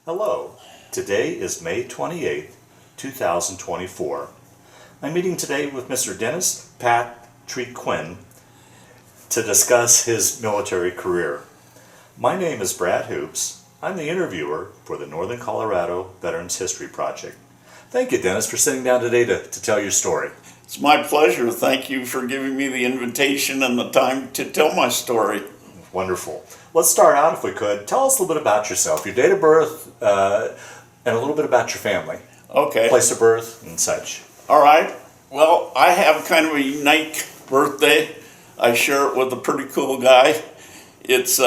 Hello, today is May 28th, 2024. I'm meeting today with Mr. Dennis Patriquin to discuss his military career. My name is Brad Hoops. I'm the interviewer for the Northern Colorado Veterans History Project. Thank you, Dennis, for sitting down today to tell your story. It's my pleasure. Thank you for giving me the invitation and the time to tell my story. Wonderful. Let's start out, if we could. Tell us a little bit about yourself, your date of birth, and a little bit about your family. Okay. Place of birth and such. All right. Well, I have kind of a unique birthday. I share it with a pretty cool guy. It's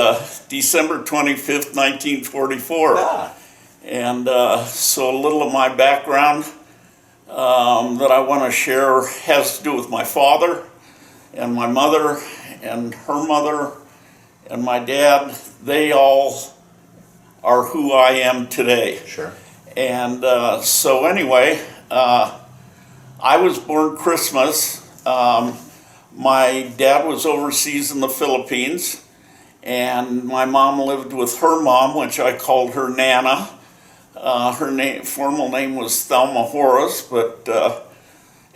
December 25th, 1944. Ah. And so a little of my background that I want to share has to do with my father and my mother and her mother and my dad. They all are who I am today. Sure. And so anyway, I was born Christmas. My dad was overseas in the Philippines, and my mom lived with her mom, which I called her Nana. Her formal name was Thelma Horace, but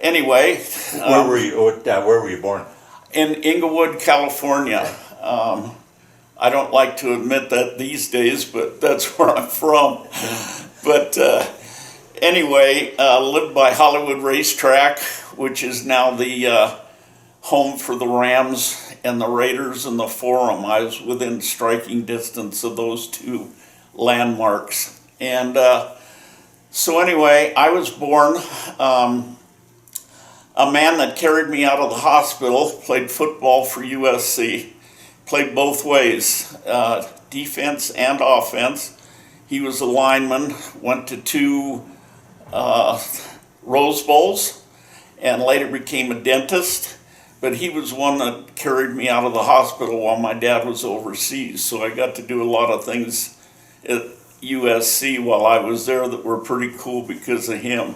anyway. Where were you born? In Englewood, California. I don't like to admit that these days, but that's where I'm from. But anyway, lived by Hollywood Racetrack, which is now the home for the Rams and the Raiders and the Forum. I was within striking distance of those two landmarks. And so anyway, I was born a man that carried me out of the hospital, played football for USC, played both ways, defense and offense. He was a lineman, went to two Rose Bowls, and later became a dentist. But he was one that carried me out of the hospital while my dad was overseas. So I got to do a lot of things at USC while I was there that were pretty cool because of him.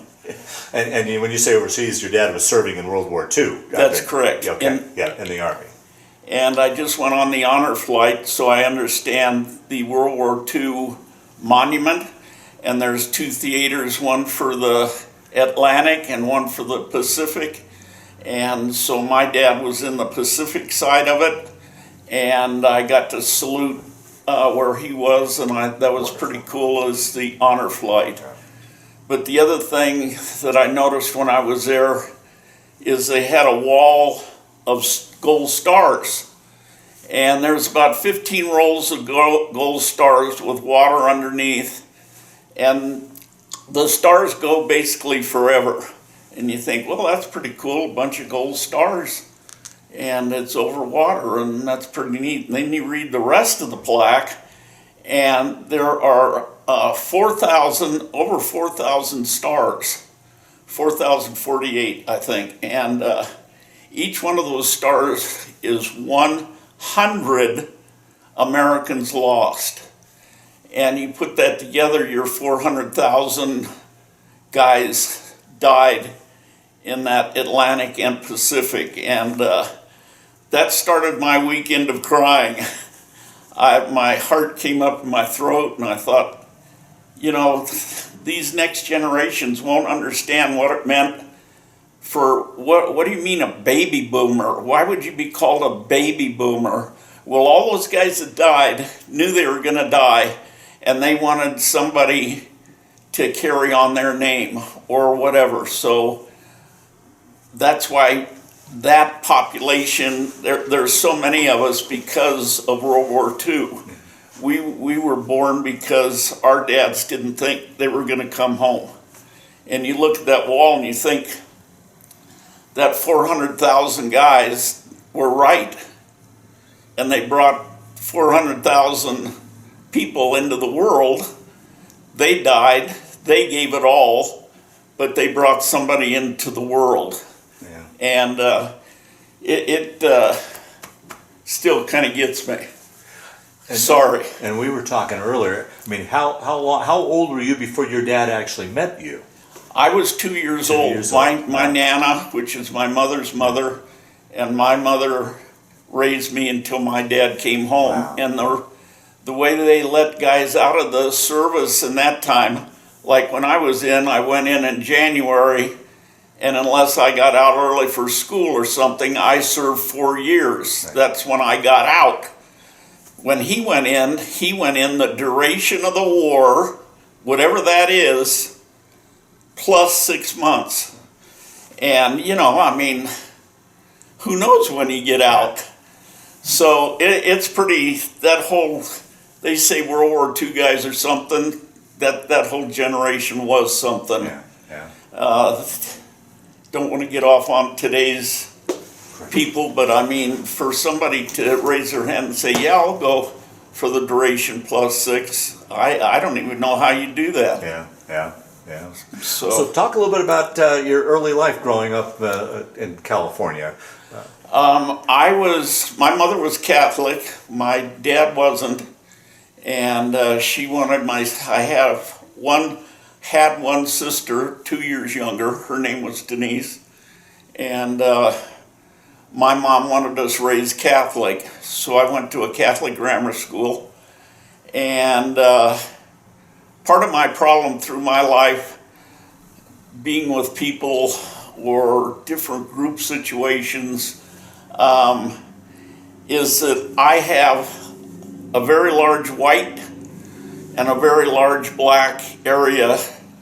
And when you say overseas, your dad was serving in World War II. That's correct. Okay. In the Army. And I just went on the honor flight, so I understand the World War II monument. And there's two theaters, one for the Atlantic and one for the Pacific. And so my dad was in the Pacific side of it, and I got to salute where he was, and that was pretty cool as the honor flight. But the other thing that I noticed when I was there is they had a wall of gold stars. And there's about 15 rolls of gold stars with water underneath. And the stars go basically forever. And you think, well, that's pretty cool, a bunch of gold stars. And it's over water, and that's pretty neat. And then you read the rest of the plaque, and there are over 4,000 stars, 4,048, I think. And each one of those stars is 100 Americans lost. And you put that together, your 400,000 guys died in that Atlantic and Pacific. And that started my weekend of crying. My heart came up in my throat, and I thought, you know, these next generations won't understand what it meant for, what do you mean a baby boomer? Why would you be called a baby boomer? Well, all those guys that died knew they were going to die, and they wanted somebody to carry on their name or whatever. So that's why that population, there's so many of us because of World War II. We were born because our dads didn't think they were going to come home. And you look at that wall and you think that 400,000 guys were right. And they brought 400,000 people into the world. They died, they gave it all, but they brought somebody into the world. Yeah. And it still kind of gets me. Sorry. And we were talking earlier. I mean, how old were you before your dad actually met you? I was 2 years old. My Nana, which is my mother's mother, and my mother raised me until my dad came home. Wow. And the way they let guys out of the service in that time, like when I was in, I went in January, and unless I got out early for school or something, I served 4 years. Right. That's when I got out. When he went in the duration of the war, whatever that is, plus 6 months. And, you know, I mean, who knows when you get out? So it's pretty, that whole, they say World War II guys or something, that whole generation was something. Yeah. Don't want to get off on today's people, but I mean, for somebody to raise their hand and say, yeah, I'll go for the duration plus 6, I don't even know how you do that. Yeah. So talk a little bit about your early life growing up in California. my mother was Catholic, my dad wasn't, and she wanted I had one sister 2 years younger, her name was Denise, and my mom wanted us raised Catholic, so I went to a Catholic grammar school, and part of my problem through my life, being with people or different group situations, is that I have a very large white and a very large black area,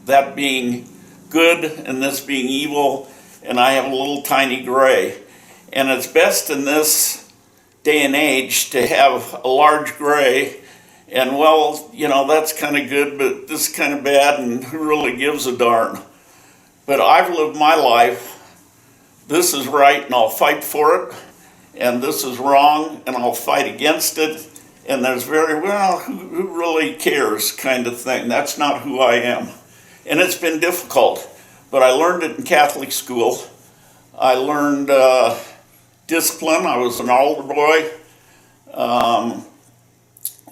that being good and this being evil, and I have a little tiny gray. And it's best in this day and age to have a large gray, and well, you know, that's kind of good, but this is kind of bad, and who really gives a darn? But I've lived my life, this is right and I'll fight for it, and this is wrong and I'll fight against it, and there's who really cares kind of thing. That's not who I am. And it's been difficult, but I learned it in Catholic school. I learned discipline. I was an altar boy,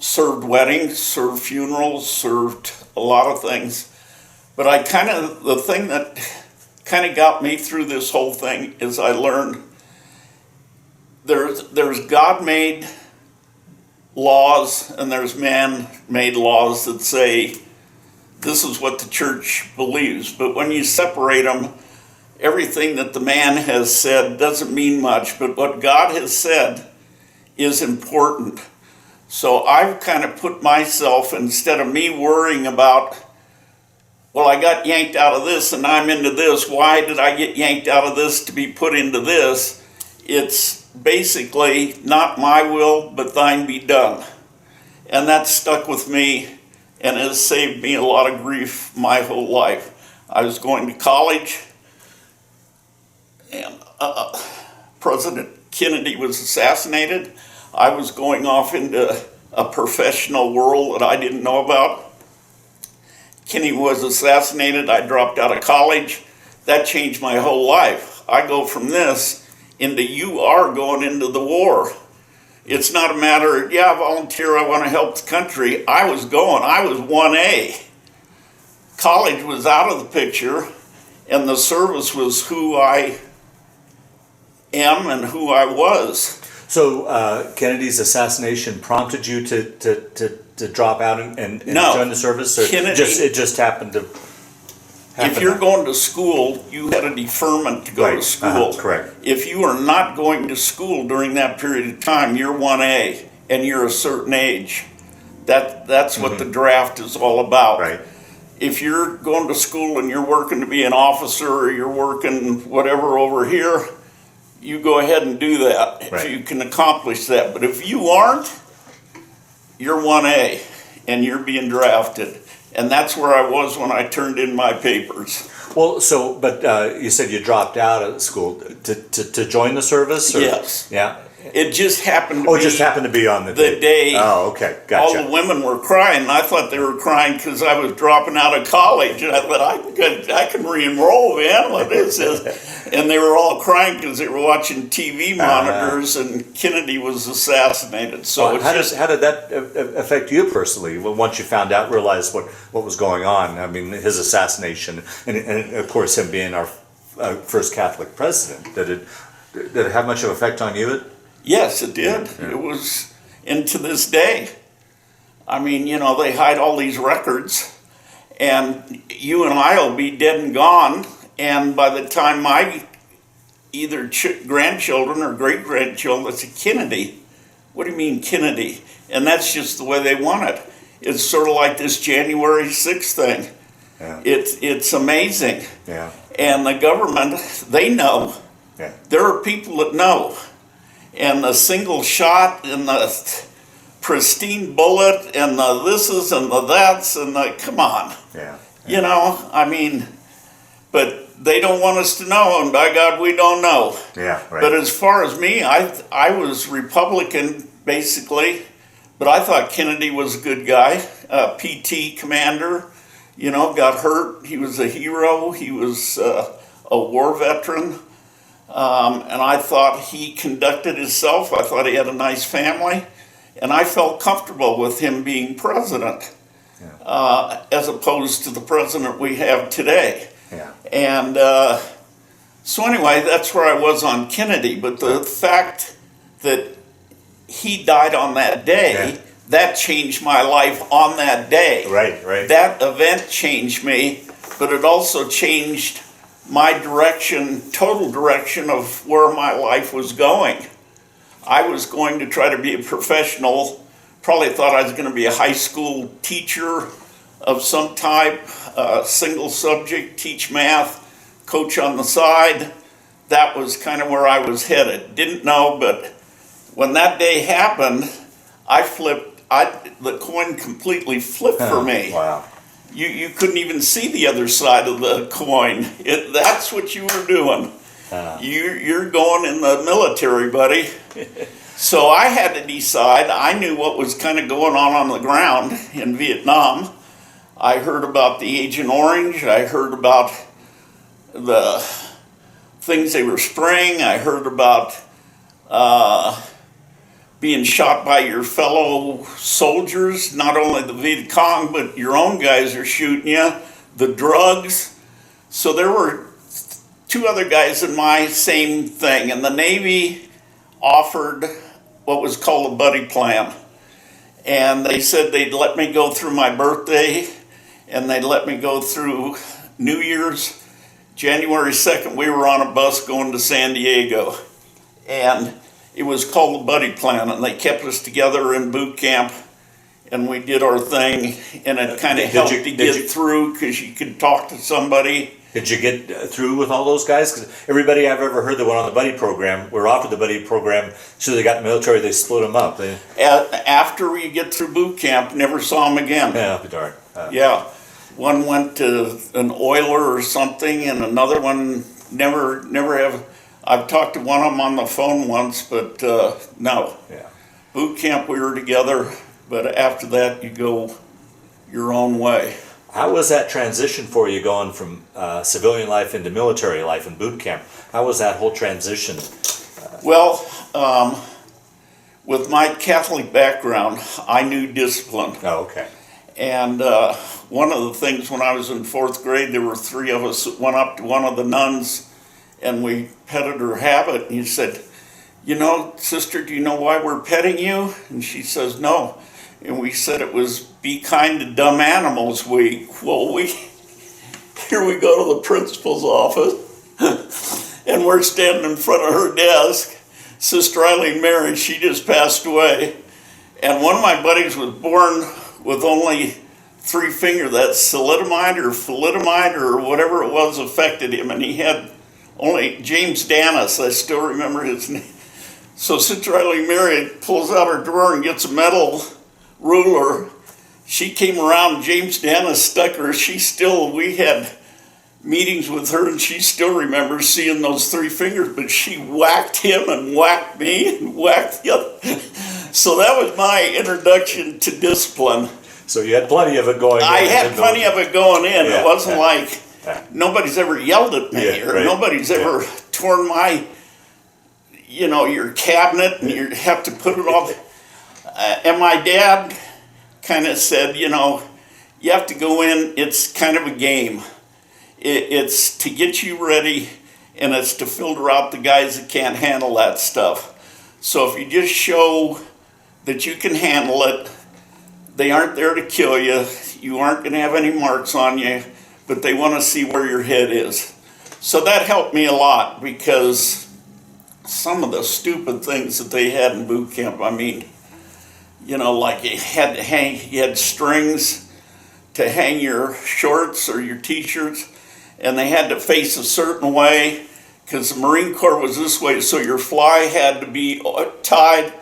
served weddings, served funerals, served a lot of things. But the thing that kind of got me through this whole thing is I learned there's God-made laws and there's man-made laws that say this is what the church believes. But when you separate them, everything that the man has said doesn't mean much, but what God has said is important. So I've kind of put myself, instead of me worrying about, well, I got yanked out of this and I'm into this, why did I get yanked out of this to be put into this? It's basically not my will, but thine be done. And that stuck with me and has saved me a lot of grief my whole life. I was going to college, and President Kennedy was assassinated. I was going off into a professional world that I didn't know about. Kennedy was assassinated. I dropped out of college. That changed my whole life. I go from this into you are going into the war. It's not a matter of, yeah, volunteer, I want to help the country. I was going. I was 1A. College was out of the picture, and the service was who I am and who I was. So Kennedy's assassination prompted you to drop out and No. join the service, or Kennedy- it just happened to happen? If you're going to school, you had a deferment to go Right. to school. Correct. If you are not going to school during that period of time, you're 1A and you're a certain age. That's what the draft is all about. Right. If you're going to school and you're working to be an officer or you're working whatever over here, you go ahead and do that Right. if you can accomplish that. But if you aren't, you're 1A and you're being drafted. And that's where I was when I turned in my papers. Well, but you said you dropped out of school to join the service? Or? Yes. Yeah. It just happened to Oh, be it just happened to be on the day. Oh, okay, All gotcha. the women were crying, and I thought they were crying because I was dropping out of college. And I thought, I can re-enroll, man. What is this? And they were all crying because they were watching TV monitors, and Kennedy was assassinated. So How did that affect you personally? Well, once you found out, realized what was going on. I mean, his assassination, and of course him being our first Catholic president. Did it have much of an effect on you? Yes, it did. Yeah. It was, and to this day, I mean, you know, they hide all these records, and you and I will be dead and gone, and by the time my either grandchildren or great-grandchildren, it's a Kennedy. What do you mean Kennedy? And that's just the way they want it. It's sort of like this January 6th thing. Yeah. It's amazing. Yeah. And the government, they know. Yeah. There are people that know. And the single shot and the pristine bullet and the thises and the that's and the, come on. Yeah. You know, I mean, but they don't want us to know, and by God, we don't know. Yeah, right. But as far as me, I was Republican, basically, but I thought Kennedy was a good guy, PT commander, you know, got hurt. He was a hero. He was a war veteran. And I thought he conducted himself. I thought he had a nice family. And I felt comfortable with him being president, as opposed to the president we have today. Yeah. And so anyway, that's where I was on Kennedy. But the fact that he died on that day, that changed my life on that day. Right, right. That event changed me, but it also changed my direction, total direction of where my life was going. I was going to try to be a professional, probably thought I was going to be a high school teacher of some type, single subject, teach math, coach on the side. That was kind of where I was headed. Didn't know, but when that day happened, the coin completely flipped for me. Wow. You couldn't even see the other side of the coin. That's what you were doing. You're going in the military, buddy. So I had to decide. I knew what was kind of going on the ground in Vietnam. I heard about the Agent Orange. I heard about the things they were spraying. I heard about being shot by your fellow soldiers, not only the Viet Cong, but your own guys are shooting you, the drugs. So there were two other guys in my same thing, and the Navy offered what was called a buddy plan. And they said they'd let me go through my birthday, and they'd let me go through New Year's. January 2nd, we were on a bus going to San Diego. And it was called the buddy plan, and they kept us together in boot camp, and we did our thing, and it kind of helped to get through because you could talk to somebody. Did you get through with all those guys? Because everybody I've ever heard that went on the buddy program were offered the buddy program. So they got in the military, they split them up. After we get through boot camp, never saw them again. Yeah, be darn. Yeah. One went to an oiler or something, and another one never have. I've talked to one of them on the phone once, but no. Yeah. Boot camp, we were together, but after that, you go your own way. How was that transition for you going from civilian life into military life in boot camp? How was that whole transition? Well, with my Catholic background, I knew discipline. Oh, okay. And one of the things when I was in fourth grade, there were three of us that went up to one of the nuns and we petted her habit. And he said, "You know, sister, do you know why we're petting you?" And she says, "No." And we said it was Be Kind to Dumb Animals Week. Well, here we go to the principal's office, and we're standing in front of her desk. Sister Eileen Mary, she just passed away. And one of my buddies was born with only 3 fingers. That thalidomide or whatever it was affected him, and he had only James Dennis. I still remember his name. So Sister Eileen Mary pulls out her drawer and gets a metal ruler. She came around, James Dennis stuck her. We had meetings with her, and she still remembers seeing those 3 fingers, but she whacked him and whacked me and whacked the other. So that was my introduction to discipline. So you had plenty of it going in. I had plenty of it going in. Yeah, it wasn't yeah. like nobody's ever yelled at me or nobody's ever torn my, your cabinet and you have to put it off. And my dad kind of said, you have to go in, it's kind of a game. It's to get you ready, and it's to filter out the guys that can't handle that stuff. So if you just show that you can handle it, They aren't there to kill you. You aren't going to have any marks on you, but they want to see where your head is. So that helped me a lot, because some of the stupid things that they had in boot camp, I mean, you know, like you had strings to hang your shorts or your t-shirts, and they had to face a certain way, because the Marine Corps was this way, so your fly had to be tied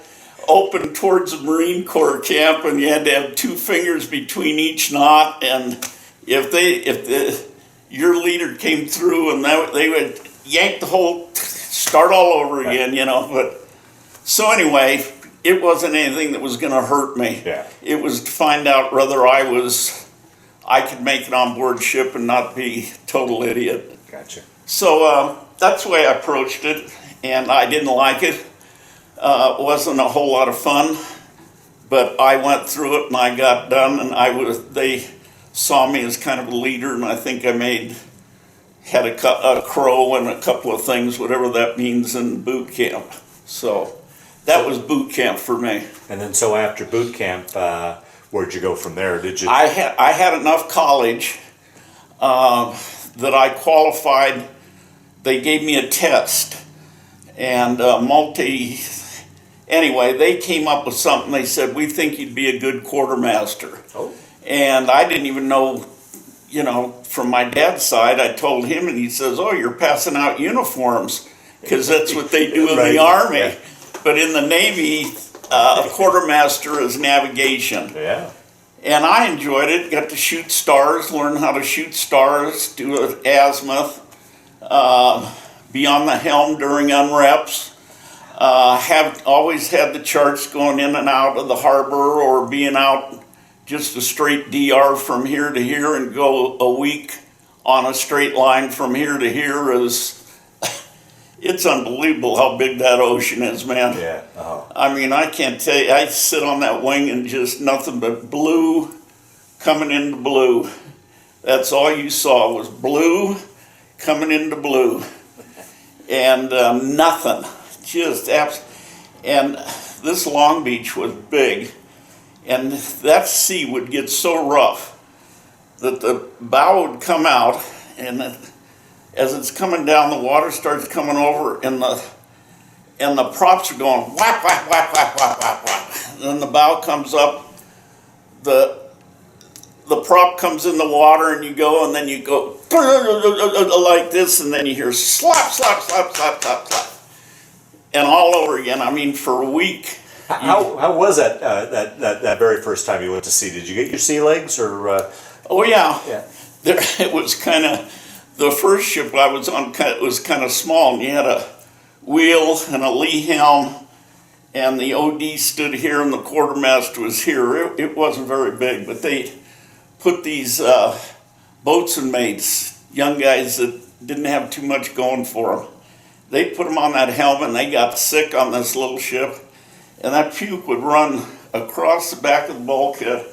open towards the Marine Corps camp, and you had to have 2 fingers between each knot. And if your leader came through, and they would yank the whole, start all over again, you know. But so anyway, it wasn't anything that was going to hurt me. Yeah. It was to find out whether I could make it on board ship and not be a total idiot. Gotcha. So that's the way I approached it, and I didn't like it. It wasn't a whole lot of fun, but I went through it and I got done, and they saw me as kind of a leader, and I think I had a crow and a couple of things, whatever that means, in boot camp. So that was boot camp for me. And then so after boot camp, where'd you go from there? Did you? I had enough college that I qualified. They gave me a test, and anyway, they came up with something. They said, "We think you'd be a good quartermaster." Oh. And I didn't even know, you know, from my dad's side. I told him, and he says, "Oh, you're passing out uniforms," because that's what they do in Right. the Army. Yeah. But in the Navy, quartermaster is navigation. Yeah. And I enjoyed it. Got to shoot stars, learn how to shoot stars, do an azimuth, be on the helm during unreps. Have always had the charts going in and out of the harbor, or being out just a straight DR from here to here and go a week on a straight line from here to here. It's unbelievable how big that ocean is, man. Yeah. Uh-huh. I mean, I can't tell you, I sit on that wing and just nothing but blue coming into blue. That's all you saw was blue coming into blue. And nothing, just and this Longbeach was big, and that sea would get so rough that the bow would come out, and as it's coming down, the water starts coming over, and the props are going whack, whack, whack, whack, whack, whack, whack. And then the bow comes up, the prop comes in the water, and you go, and then you go like this, and then you hear slap, slap, slap, slap, slap, slap, and all over again. I mean, for a week. How was that very first time you went to sea? Did you get your sea legs, or? Oh yeah. Yeah. It was kind of, the first ship I was on, it was kind of small, and you had a wheel and a lee helm, and the OD stood here and the quartermaster was here. It wasn't very big, but they put these boatswain mates, young guys that didn't have too much going for them. They put them on that helmet, and they got sick on this little ship, and that puke would run across the back of the bulkhead,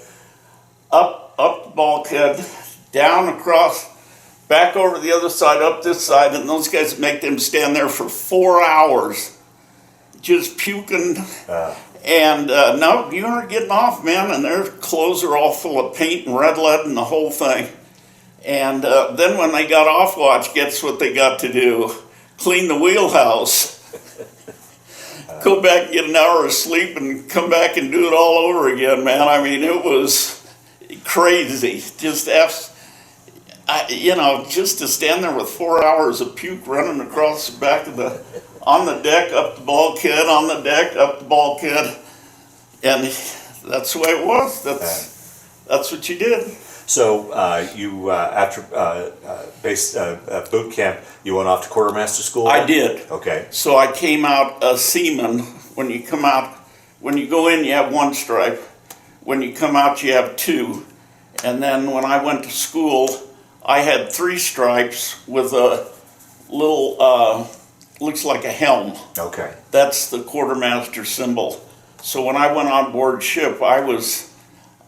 up the bulkhead, down across, back over the other side, up this side, and those guys would make them stand there for 4 hours, just puking. And no, you aren't getting off, man, and their clothes are all full of paint and red lead and the whole thing. And then when they got off watch, guess what they got to do? Clean the wheelhouse. Go back and get an hour of sleep and come back and do it all over again, man. I mean, it was crazy. Just to stand there with 4 hours of puke running across the back of on the deck, up the bulkhead, on the deck, up the bulkhead, and that's the way it was. That's what you did. So you after boot camp, you went off to quartermaster school? I did. Okay. So I came out a seaman. When you come out, when you go in, you have 1 stripe. When you come out, you have 2. And then when I went to school, I had 3 stripes with a little, looks like a helm. Okay. That's the quartermaster symbol. So when I went on board ship, I was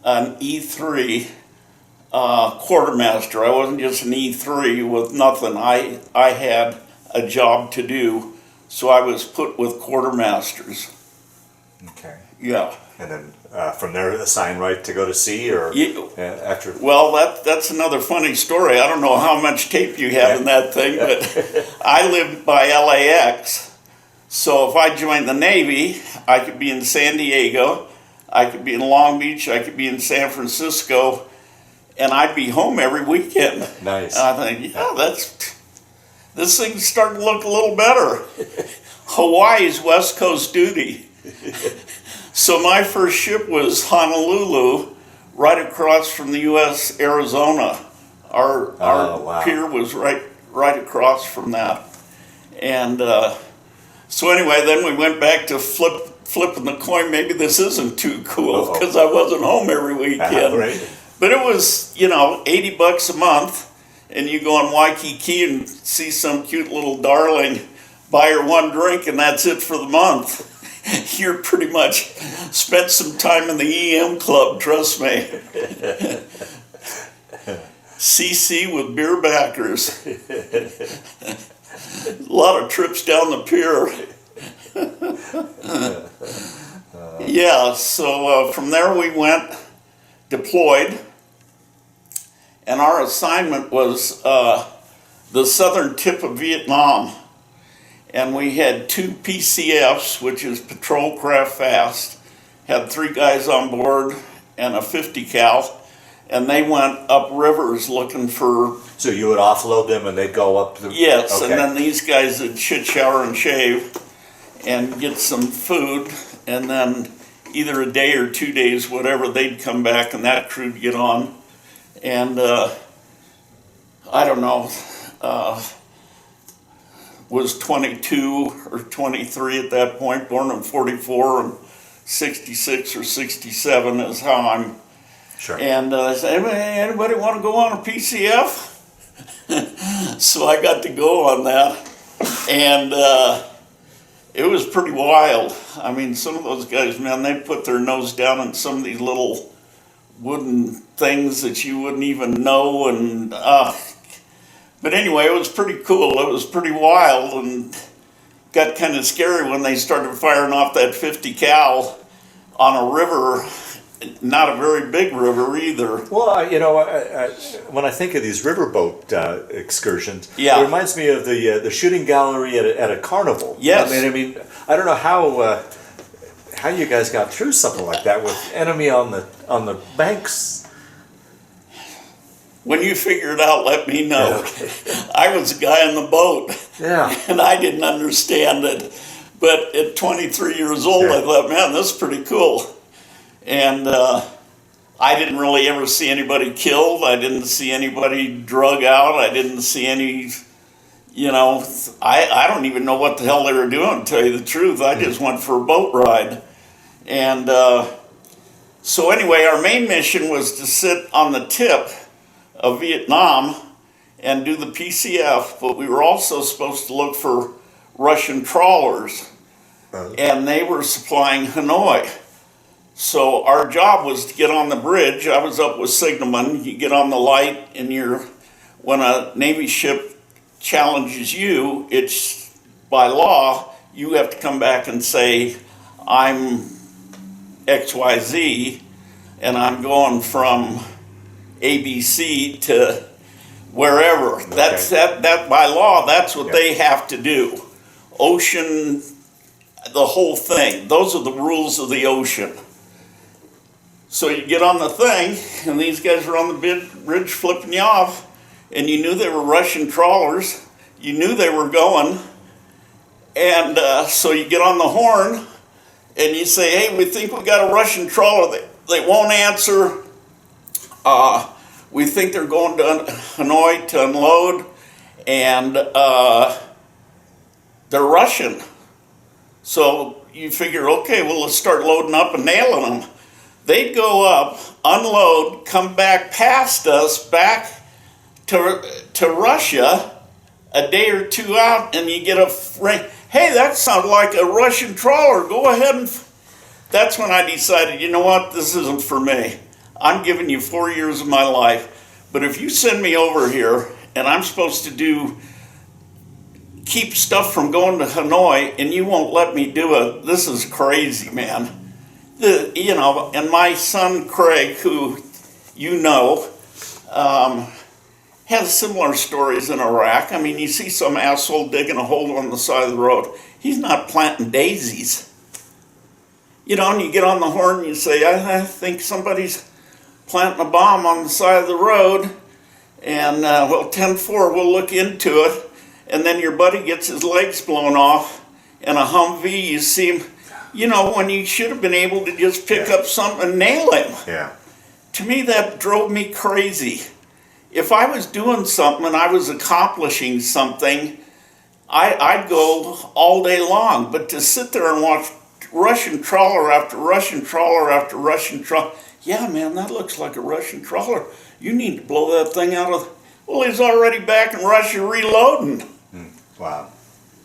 an E3 quartermaster. I wasn't just an E3 with nothing. I had a job to do, so I was put with quartermasters. Okay. Yeah. And then from there assigned right to go to sea, or after? Well, that's another funny story. I don't know how much tape you have in that thing, but I lived by LAX. So if I joined the Navy, I could be in San Diego, I could be in Long Beach, I could be in San Francisco, and I'd be home every weekend. Nice. And I think, this thing's starting to look a little better. Hawaii's West Coast duty. So my first ship was Honolulu, right across from the U.S. Arizona. Our wow. pier was right across from that. And so anyway, then we went back to flipping the coin. Maybe this isn't too cool because I wasn't home every weekend. Right. But it was, $80 a month, and you go on Waikiki and see some cute little darling, buy her one drink, and that's it for the month. You're pretty much spent some time in the EM club, trust me. CC with beer backers. A lot of trips down the pier. Yeah, so from there we went deployed, and our assignment was the southern tip of Vietnam. And we had 2 PCFs, which is Patrol Craft Fast, had 3 guys on board and a 50 cal, and they went up rivers looking for... So you would offload them and they'd go up the... Yes, okay. And then these guys would shit, shower, and shave and get some food, and then either a day or 2 days, whatever, they'd come back and that crew'd get on. And I don't know... was 22 or 23 at that point, born in 44, and 66 or 67 is how I'm. Sure. And I said, anybody want to go on a PCF? So I got to go on that, and it was pretty wild. I mean, some of those guys, man, they put their nose down in some of these little wooden things that you wouldn't even know, and but anyway, it was pretty cool. It was pretty wild, and got kind of scary when they started firing off that 50 cal on a river, not a very big river either. Well, when I think of these riverboat excursions, Yeah. it reminds me of the shooting gallery at a carnival. Yes. I mean, I don't know how you guys got through something like that with enemy on the banks. When you figure it out, let me know. Yeah. I was a guy in the boat, Yeah. and I didn't understand it. But at 23 years old, I thought, man, this is pretty cool. And I didn't really ever see anybody killed. I didn't see anybody drug out. I didn't see any, I don't even know what the hell they were doing, to tell you the truth. I just went for a boat ride. And so anyway, our main mission was to sit on the tip of Vietnam and do the PCF, but we were also supposed to look for Russian trawlers, and they were supplying Hanoi. So our job was to get on the bridge. I was up with signalman. You get on the light, and when a Navy ship challenges you, it's by law, you have to come back and say, I'm XYZ, and I'm going from ABC to wherever. Okay. That's that by law, that's what they have to do. Ocean, the whole thing. Those are the rules of the ocean. So you get on the thing, and these guys are on the bridge flipping you off, and you knew they were Russian trawlers. You knew they were going, and so you get on the horn, and you say, hey, we think we got a Russian trawler. They won't answer. We think they're going to Hanoi to unload, and they're Russian. So you figure, okay, well, let's start loading up and nailing them. They'd go up, unload, come back past us, back to Russia, a day or two out, and you get a ring. Hey, that sounds like a Russian trawler. Go ahead and... That's when I decided, you know what, this isn't for me. I'm giving you 4 years of my life, but if you send me over here and I'm supposed to keep stuff from going to Hanoi and you won't let me do it, this is crazy, man. And my son Craig, who you know, has similar stories in Iraq. I mean, you see some asshole digging a hole on the side of the road. He's not planting daisies. And you get on the horn and you say, I think somebody's planting a bomb on the side of the road. And, 10-4, we'll look into it. And then your buddy gets his legs blown off in a Humvee. You see him, when you should have been able to just pick up something and nail him. Yeah. To me, that drove me crazy. If I was doing something and I was accomplishing something, I'd go all day long. But to sit there and watch Russian trawler after Russian trawler after Russian trawler, yeah, man, that looks like a Russian trawler. You need to blow that thing out of... Well, he's already back in Russia reloading. Wow.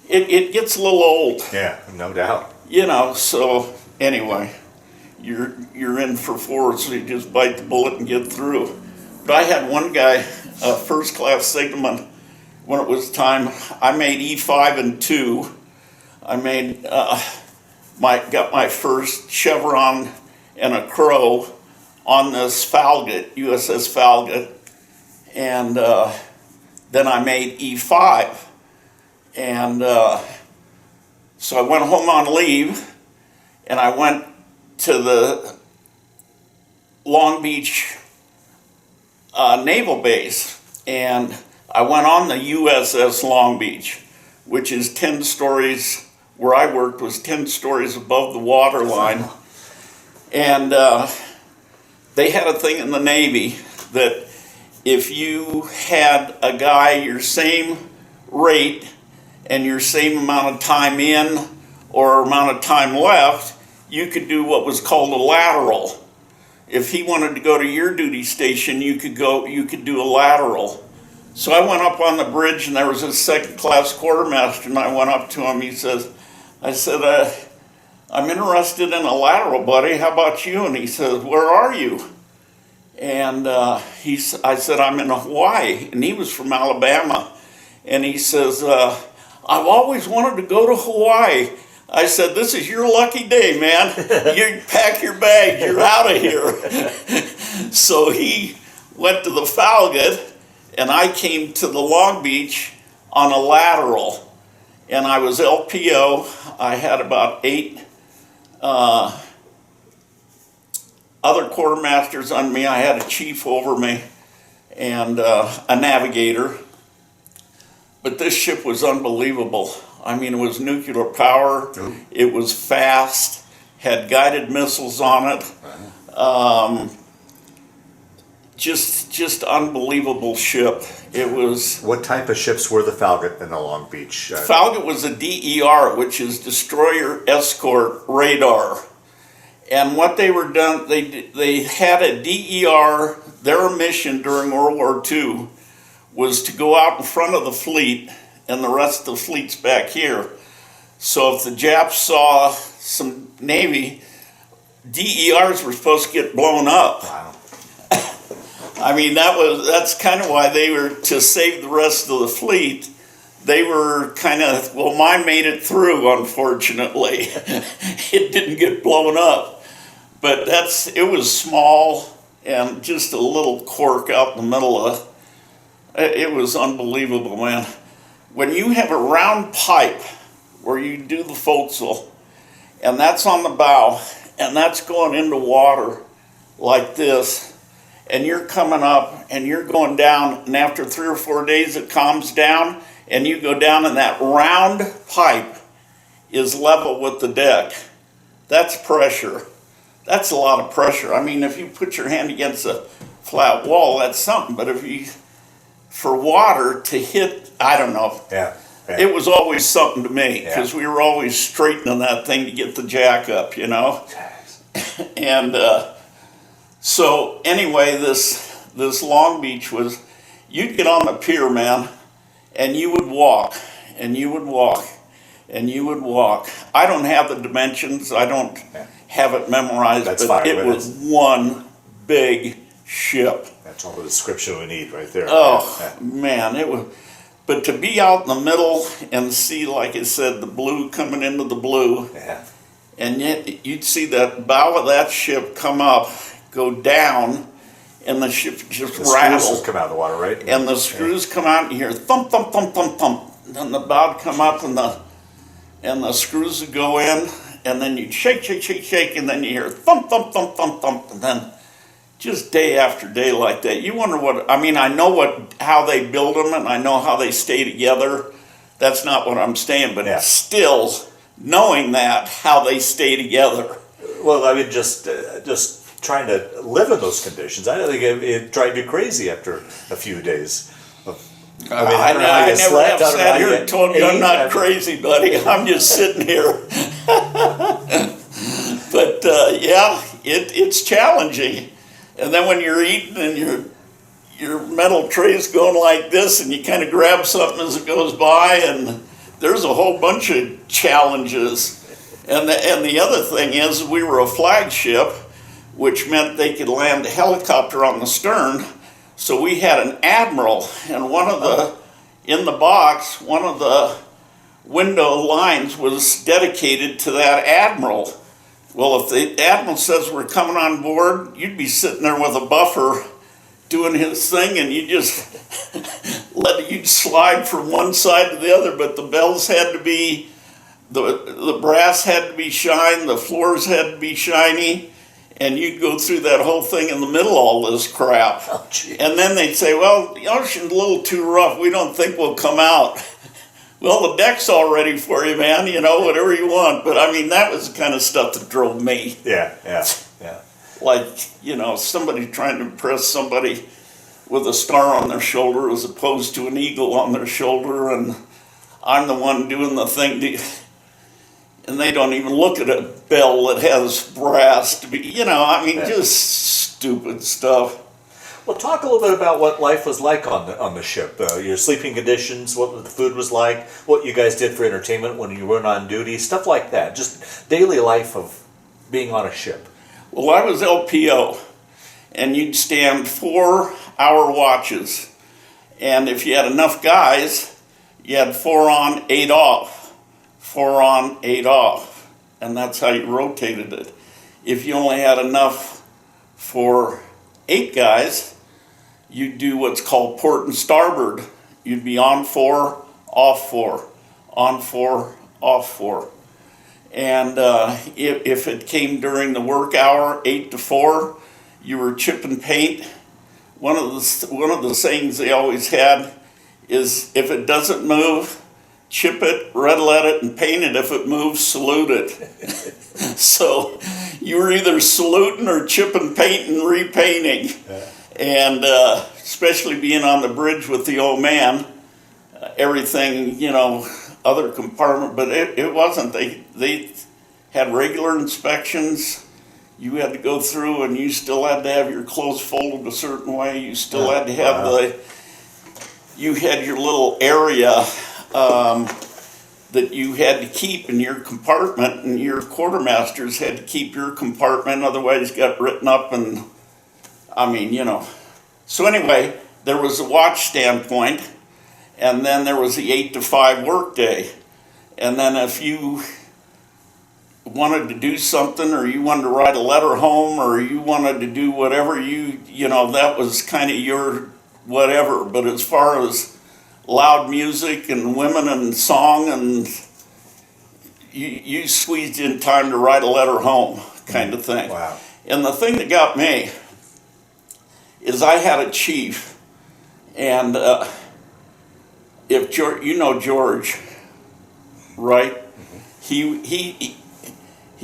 It gets a little old. Yeah, no doubt. So anyway, you're in for four, so you just bite the bullet and get through. But I had one guy, a first-class signalman, when it was time, I made E5 and 2. I made, got my first chevron and a crow on this Falquot, USS Falquot, and then I made E5. And so I went home on leave, and I went to the Longbeach Naval Base, and I went on the USS Longbeach, which is 10 stories, where I worked was 10 stories above the water line. And they had a thing in the Navy that if you had a guy your same rate and your same amount of time in or amount of time left, you could do what was called a lateral. If he wanted to go to your duty station, you could do a lateral. So I went up on the bridge, and there was a second-class quartermaster, and I went up to him. I said, I'm interested in a lateral, buddy. How about you? And he says, where are you? And I said, I'm in Hawaii. And he was from Alabama. And he says, I've always wanted to go to Hawaii. I said, this is your lucky day, man. You pack your bags, you're out of here. So he went to the Falquot, and I came to the Longbeach on a lateral. And I was LPO. I had about 8 other quartermasters on me. I had a chief over me and a navigator. But this ship was unbelievable. I mean, it was nuclear power. It was fast, had guided missiles on it. Just unbelievable ship. It was. What type of ships were the Falquot and the Longbeach? Falquot was a DER, which is Destroyer Escort Radar. And what they were done, they had a DER. Their mission during World War II was to go out in front of the fleet, and the rest of the fleet's back here. So if the Japs saw some Navy, DERs were supposed to get blown up. Wow. I mean, that's kind of why they were, to save the rest of the fleet, they were kind of, well, mine made it through, unfortunately. It didn't get blown up. But it was small and just a little cork out in the middle of it was unbelievable, man. When you have a round pipe where you do the forecastle, and that's on the bow, and that's going into water like this, and you're coming up and you're going down, and after 3 or 4 days it calms down, and you go down, and that round pipe is level with the deck. That's pressure. That's a lot of pressure. I mean, if you put your hand against a flat wall, that's something, but for water to hit, I don't know. Yeah. It was always something to me, because we were always straightening that thing to get the jack up, And so anyway, this Longbeach was, you'd get on the pier, man, and you would walk, and you would walk, and you would walk. I don't have the dimensions. I don't have it memorized, but it was one big ship. That's all the description we need right there. Oh, man, it was. But to be out in the middle and see, like I said, the blue coming into the blue, and yet you'd see that bow of that ship come up, go down, and the ship just The rattle. screws come out of the water, right? And the screws come out, and you hear thump, thump, thump, thump, thump. Then the bow would come up, and the screws would go in, and then you'd shake, shake, shake, shake, and then you hear thump, thump, thump, thump, thump, and then just day after day like that. You wonder what, I mean, I know how they build them, and I know how they stay together. That's not what I'm saying, but Yeah. still, knowing that, how they stay together. Well, I mean, just trying to live in those conditions. I think it drive you crazy after a few days. I mean, I don't know how I you never slept. have I don't know sat how here you and told you I'm ate. not crazy, buddy. I'm just sitting here. But yeah, it's challenging. And then when you're eating and your metal tray's going like this, and you kind of grab something as it goes by, and there's a whole bunch of challenges. And the other thing is, we were a flagship, which meant they could land a helicopter on the stern. So we had an admiral, and in the box, one of the window lines was dedicated to that admiral. Well, if the admiral says we're coming on board, you'd be sitting there with a buffer doing his thing, and you just you'd slide from one side to the other. But the bells had to be, the brass had to be shined, the floors had to be shiny, and you'd go through that whole thing in the middle of all this crap. Oh, gee. And then they'd say, well, the ocean's a little too rough, we don't think we'll come out. Well, the deck's all ready for you, man, whatever you want. But I mean, that was the kind of stuff that drove me. Yeah. Like, somebody trying to impress somebody with a star on their shoulder as opposed to an eagle on their shoulder, and I'm the one doing the thing. And they don't even look at a bell that has brass to be, just stupid stuff. Well, talk a little bit about what life was like on the ship. Your sleeping conditions, what the food was like, what you guys did for entertainment when you weren't on duty, stuff like that. Just daily life of being on a ship. Well, I was LPO, and you'd stand 4-hour watches. And if you had enough guys, you had 4 on, 8 off. 4 on, 8 off. And that's how you rotated it. If you only had enough for 8 guys, you'd do what's called port and starboard. You'd be on 4, off 4, on 4, off 4. And if it came during the work hour, 8 to 4, you were chipping paint. One of the sayings they always had is, if it doesn't move, chip it, red lead it, and paint it. If it moves, salute it. So you were either saluting or chipping paint and repainting. Yeah. And especially being on the bridge with the old man, everything, other compartment, but it wasn't. They had regular inspections. You had to go through, and you still had to have your clothes folded a certain way. You still had to have you had your little area that you had to keep in your compartment, and your quartermasters had to keep your compartment, otherwise it got written up, and So anyway, there was a watch standpoint, and then there was the 8 to 5 work day. And then if you wanted to do something, or you wanted to write a letter home, or you wanted to do whatever, that was kind of your whatever. But as far as loud music and women and song, and you squeezed in time to write a letter home kind of thing. Wow. And the thing that got me is I had a chief, and if George, George, right? Mm-hmm.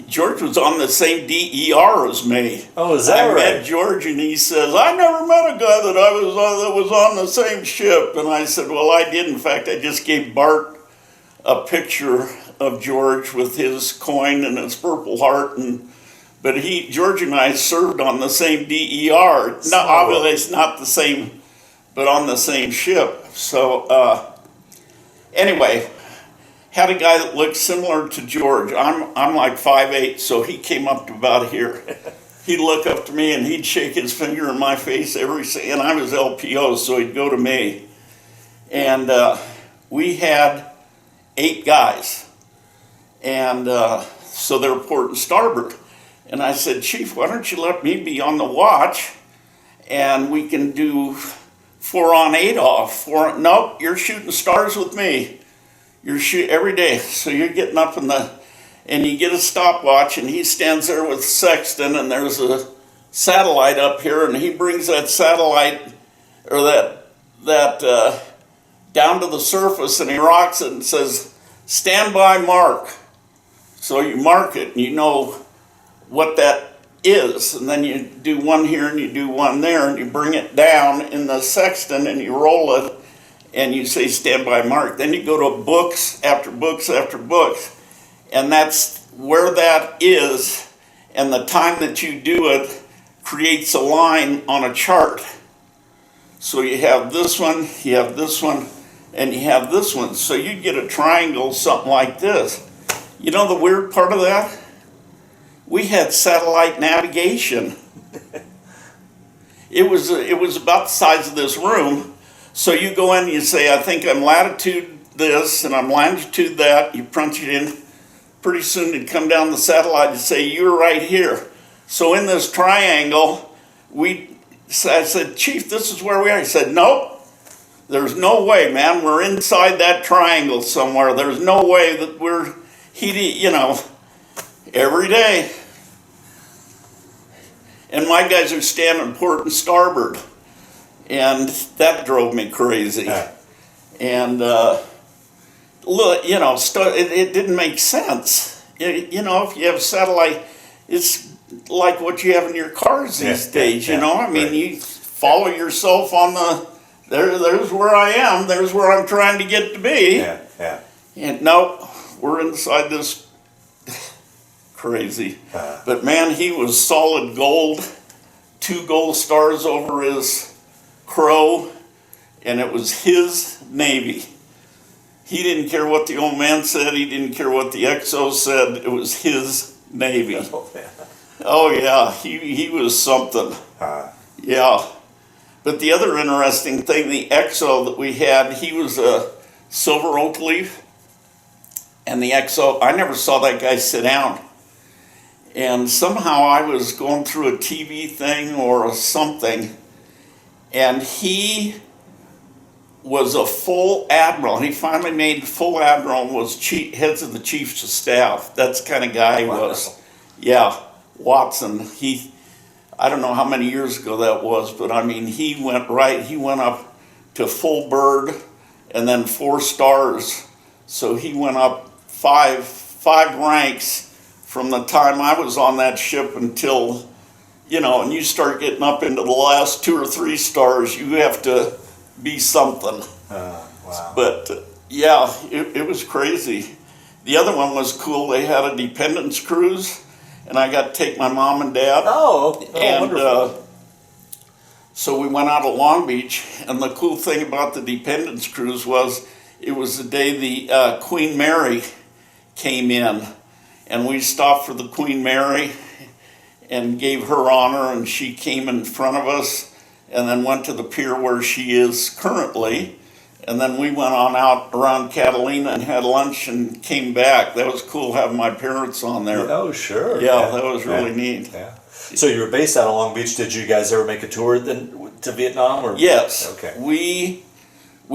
George was on the same DER as me. Oh, is that I right? met George, and he says, I never met a guy that was on the same ship. And I said, well, I did. In fact, I just gave Bart a picture of George with his coin and his Purple Heart, but George and I served on the same DER. Not obviously it's not the same, but on the same ship. So anyway, had a guy that looked similar to George. I'm like 5'8", so he came up to about here. He'd look up to me and he'd shake his finger in my face and I was LPO, so he'd go to me. And we had 8 guys. And so they're port and starboard. And I said, Chief, why don't you let me be on the watch and we can do 4 on 8 off. Nope, you're shooting stars with me. You're shooting every day. So you're getting up and you get a stopwatch, and he stands there with sextant, and there's a satellite up here, and he brings that satellite or that down to the surface, and he rocks it and says, stand by, mark. So you mark it, and you know what that is, and then you do one here and you do one there, and you bring it down in the sextant and you roll it, and you say stand by, mark. Then you go to books after books after books, and that's where that is, and the time that you do it creates a line on a chart. So you have this one, you have this one, and you have this one. So you get a triangle, something like this. You know the weird part of that? We had satellite navigation. It was about the size of this room. So you go in and you say, I think I'm latitude this and I'm longitude that. You punch it in. Pretty soon it'd come down the satellite and say, you're right here. So in this triangle, I said, Chief, this is where we are. He said, nope, there's no way, man. We're inside that triangle somewhere. There's no way that we're, every day. And my guys are standing port and starboard. And that drove me crazy. And, it didn't make sense. If you have satellite, it's like what you have in your cars these days, right. You follow yourself on there's where I am, there's where I'm trying to get to be. Yeah. And nope, we're inside this crazy. But man, he was solid gold, 2 gold stars over his crow, and it was his Navy. He didn't care what the old man said. He didn't care what the XO said. It was his Navy. Oh yeah, he was something. Yeah. But the other interesting thing, the XO that we had, he was a silver oak leaf. And the XO, I never saw that guy sit down. And somehow I was going through a TV thing or something, and he was a full admiral. He finally made full admiral and was heads of the chiefs of staff. That's the kind of guy he was. Yeah, Watson. I don't know how many years ago that was, but he went up to full bird and then 4 stars. So he went up five ranks from the time I was on that ship until, and you start getting up into the last 2 or 3 stars, you have to be something. Wow. But yeah, it was crazy. The other one was cool. They had a Dependence cruise, and I got to take my mom and dad. Wonderful. So we went out of Long Beach, and the cool thing about the Dependence cruise was it was the day the Queen Mary came in, and we stopped for the Queen Mary and gave her honor, and she came in front of us and then went to the pier where she is currently, and then we went on out around Catalina and had lunch and came back. That was cool having my parents on there. Oh, sure. Yeah, that was really neat. Yeah. So you were based out of Long Beach. Did you guys ever make a tour then to Vietnam? Or? Yes. Okay. We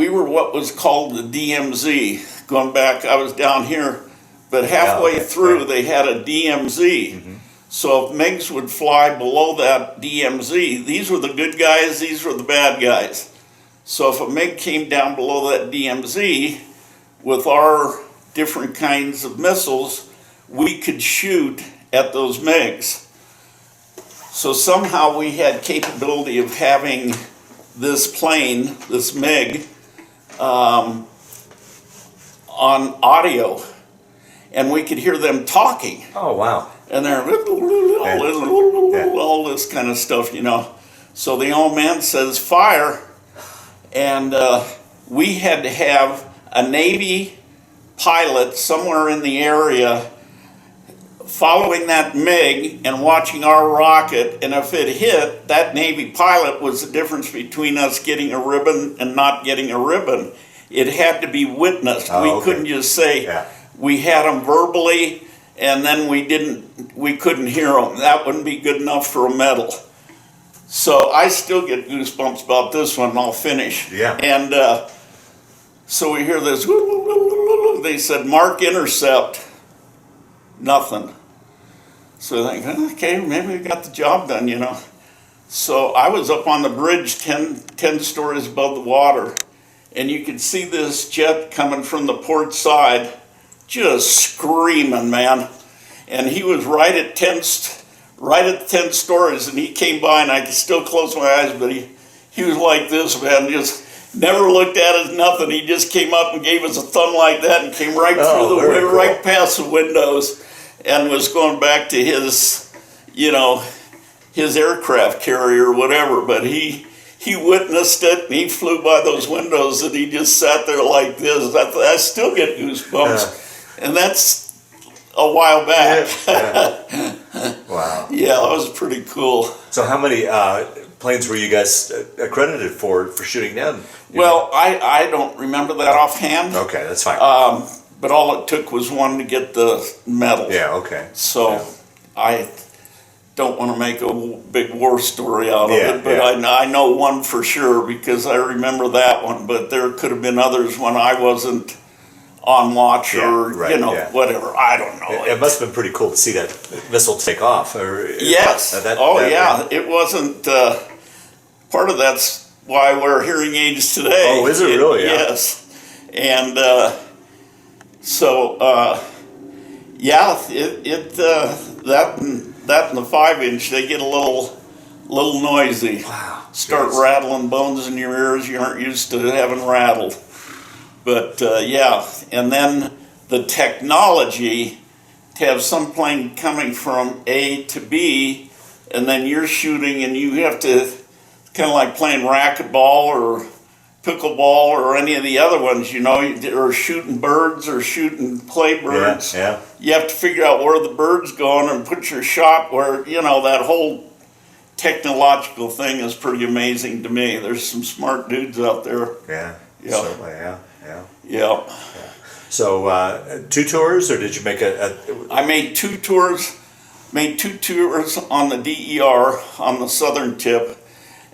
were what was called the DMZ. Going back, I was down here, but halfway through they had a DMZ. Mm-hmm. So if MiGs would fly below that DMZ, these were the good guys, these were the bad guys. So if a MiG came down below that DMZ with our different kinds of missiles, we could shoot at those MiGs. So somehow we had capability of having this plane, this MiG, on audio, and we could hear them talking. Oh, wow. And they're all this kind of stuff, So the old man says, fire. And we had to have a Navy pilot somewhere in the area following that MiG and watching our rocket. And if it hit, that Navy pilot was the difference between us getting a ribbon and not getting a ribbon. It had to be witnessed. We couldn't just say we had them verbally and then we couldn't hear them. That wouldn't be good enough for a medal. So I still get goosebumps about this one, and I'll finish. Yeah. And so we hear this, they said, mark intercept, nothing. So I think, okay, maybe we got the job done, you know. So I was up on the bridge 10 stories above the water, and you could see this jet coming from the port side, just screaming, man. And he was right at 10 stories, and he came by, and I could still close my eyes, but he was like this, man, just never looked at us, nothing. He just came up and gave us a thumb like that and came right through the window, cool. Right past the windows, and was going back to his, you know, his aircraft carrier or whatever. But he witnessed it, and he flew by those windows, and he just sat there like this. I still get goosebumps, and that's a while back. Yeah. Wow. Yeah, that was pretty cool. So how many planes were you guys accredited for shooting down? Well, I don't remember that offhand. Okay, that's fine. But all it took was one to get the medal. Yeah, okay. So yeah. I don't want to make a big war story out of Yeah, it, but yeah. I know one for sure because I remember that one, but there could have been others when I wasn't on watch or, right, you know, whatever. I don't know. It must have been pretty cool to see that missile take off. Yes. It wasn't, part of that's why I wear hearing aids today. Oh, is it really? Yeah. Yes. And so, that and the 5-inch, they get a little noisy. Wow. Start rattling bones in your ears you aren't used to having rattled. But and then the technology to have some plane coming from A to B, and then you're shooting, and you have to kind of like playing racquetball or pickleball or any of the other ones, you know, or shooting birds or shooting clay birds. Yeah. You have to figure out where the bird's going and put your shot where, you know, that whole technological thing is pretty amazing to me. There's some smart dudes out there. Yeah. Yeah. Certainly, Yeah. So 2 tours, or did you make I made 2 tours. Made 2 tours on the DER on the southern tip,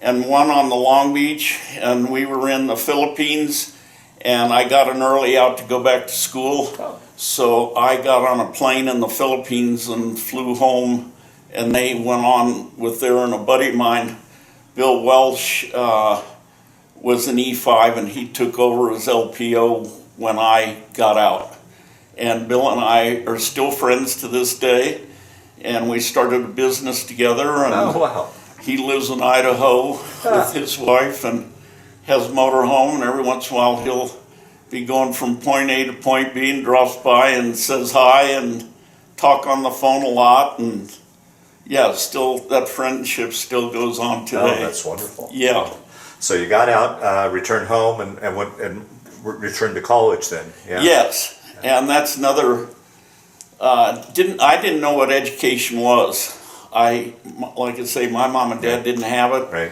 and one on the Longbeach, and we were in the Philippines, and I got an early out to go back to school. Oh. So I got on a plane in the Philippines and flew home, and they went on with there, and a buddy of mine, Bill Welsh, was an E5, and he took over as LPO when I got out. And Bill and I are still friends to this day, and we started a business together. And Oh, wow. he lives in Idaho with his wife and has a motor home, and every once in a while he'll be going from point A to point B and drops by and says hi and talk on the phone a lot. And yeah, still that friendship still goes on today. Oh, that's wonderful. Yeah. So you got out, returned home, and went and returned to college then. Yeah. Yes, and that's another. I didn't know what education was. Like I say, my mom and dad didn't have it. Right.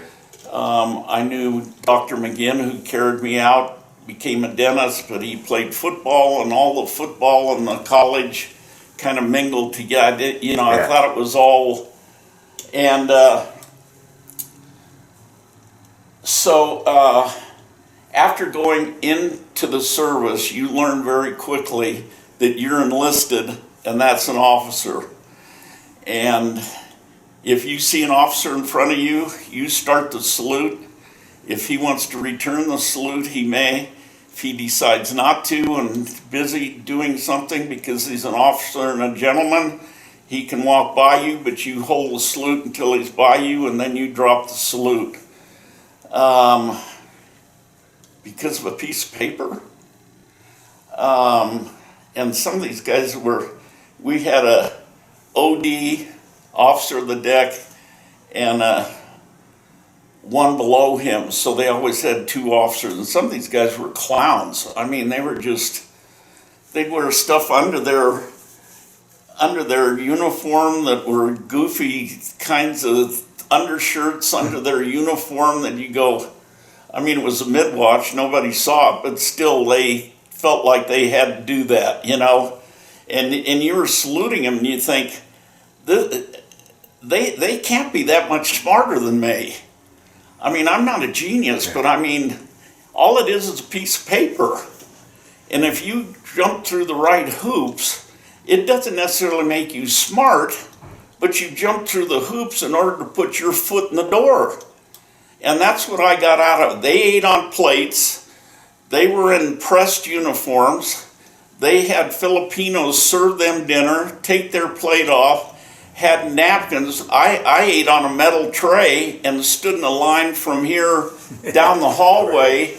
I knew Dr. McGinn, who carried me out, became a dentist, but he played football, and all the football and the college kind of mingled together. I thought it was all, and so after going into the service, you learn very quickly that you're enlisted, and that's an officer. And if you see an officer in front of you, you start the salute. If he wants to return the salute, he may. If he decides not to and busy doing something because he's an officer and a gentleman, he can walk by you, but you hold the salute until he's by you, and then you drop the salute. Because of a piece of paper. And some of these guys we had a OD, officer of the deck, and one below him, so they always had 2 officers, and some of these guys were clowns. I mean, they'd wear stuff under their uniform that were goofy kinds of undershirts under their uniform that you go, I mean, it was a mid-watch, nobody saw it, but still they felt like they had to do that, you know. and you were saluting them, and you think, they can't be that much smarter than me. I mean, I'm not a genius, but I mean, all it is a piece of paper. And if you jump through the right hoops, it doesn't necessarily make you smart, but you jump through the hoops in order to put your foot in the door. And that's what I got out of it. They ate on plates. They were in pressed uniforms. They had Filipinos serve them dinner, take their plate off, had napkins. I ate on a metal tray and stood in a line from here down the hallway,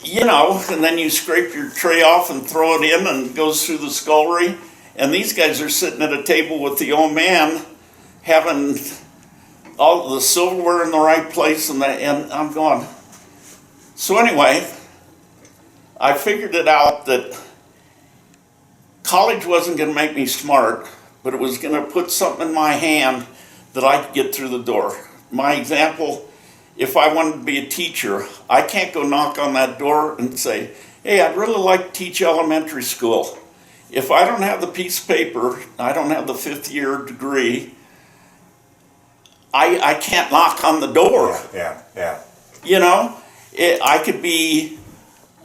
and then you scrape your tray off and throw it in and it goes through the scullery. And these guys are sitting at a table with the old man having all the silverware in the right place, and I'm going. So anyway, I figured it out that college wasn't going to make me smart, but it was going to put something in my hand that I could get through the door. My example, if I wanted to be a teacher, I can't go knock on that door and say, hey, I'd really like to teach elementary school. If I don't have the piece of paper, I don't have the 5th year degree, I can't knock on the door. Yeah. I could be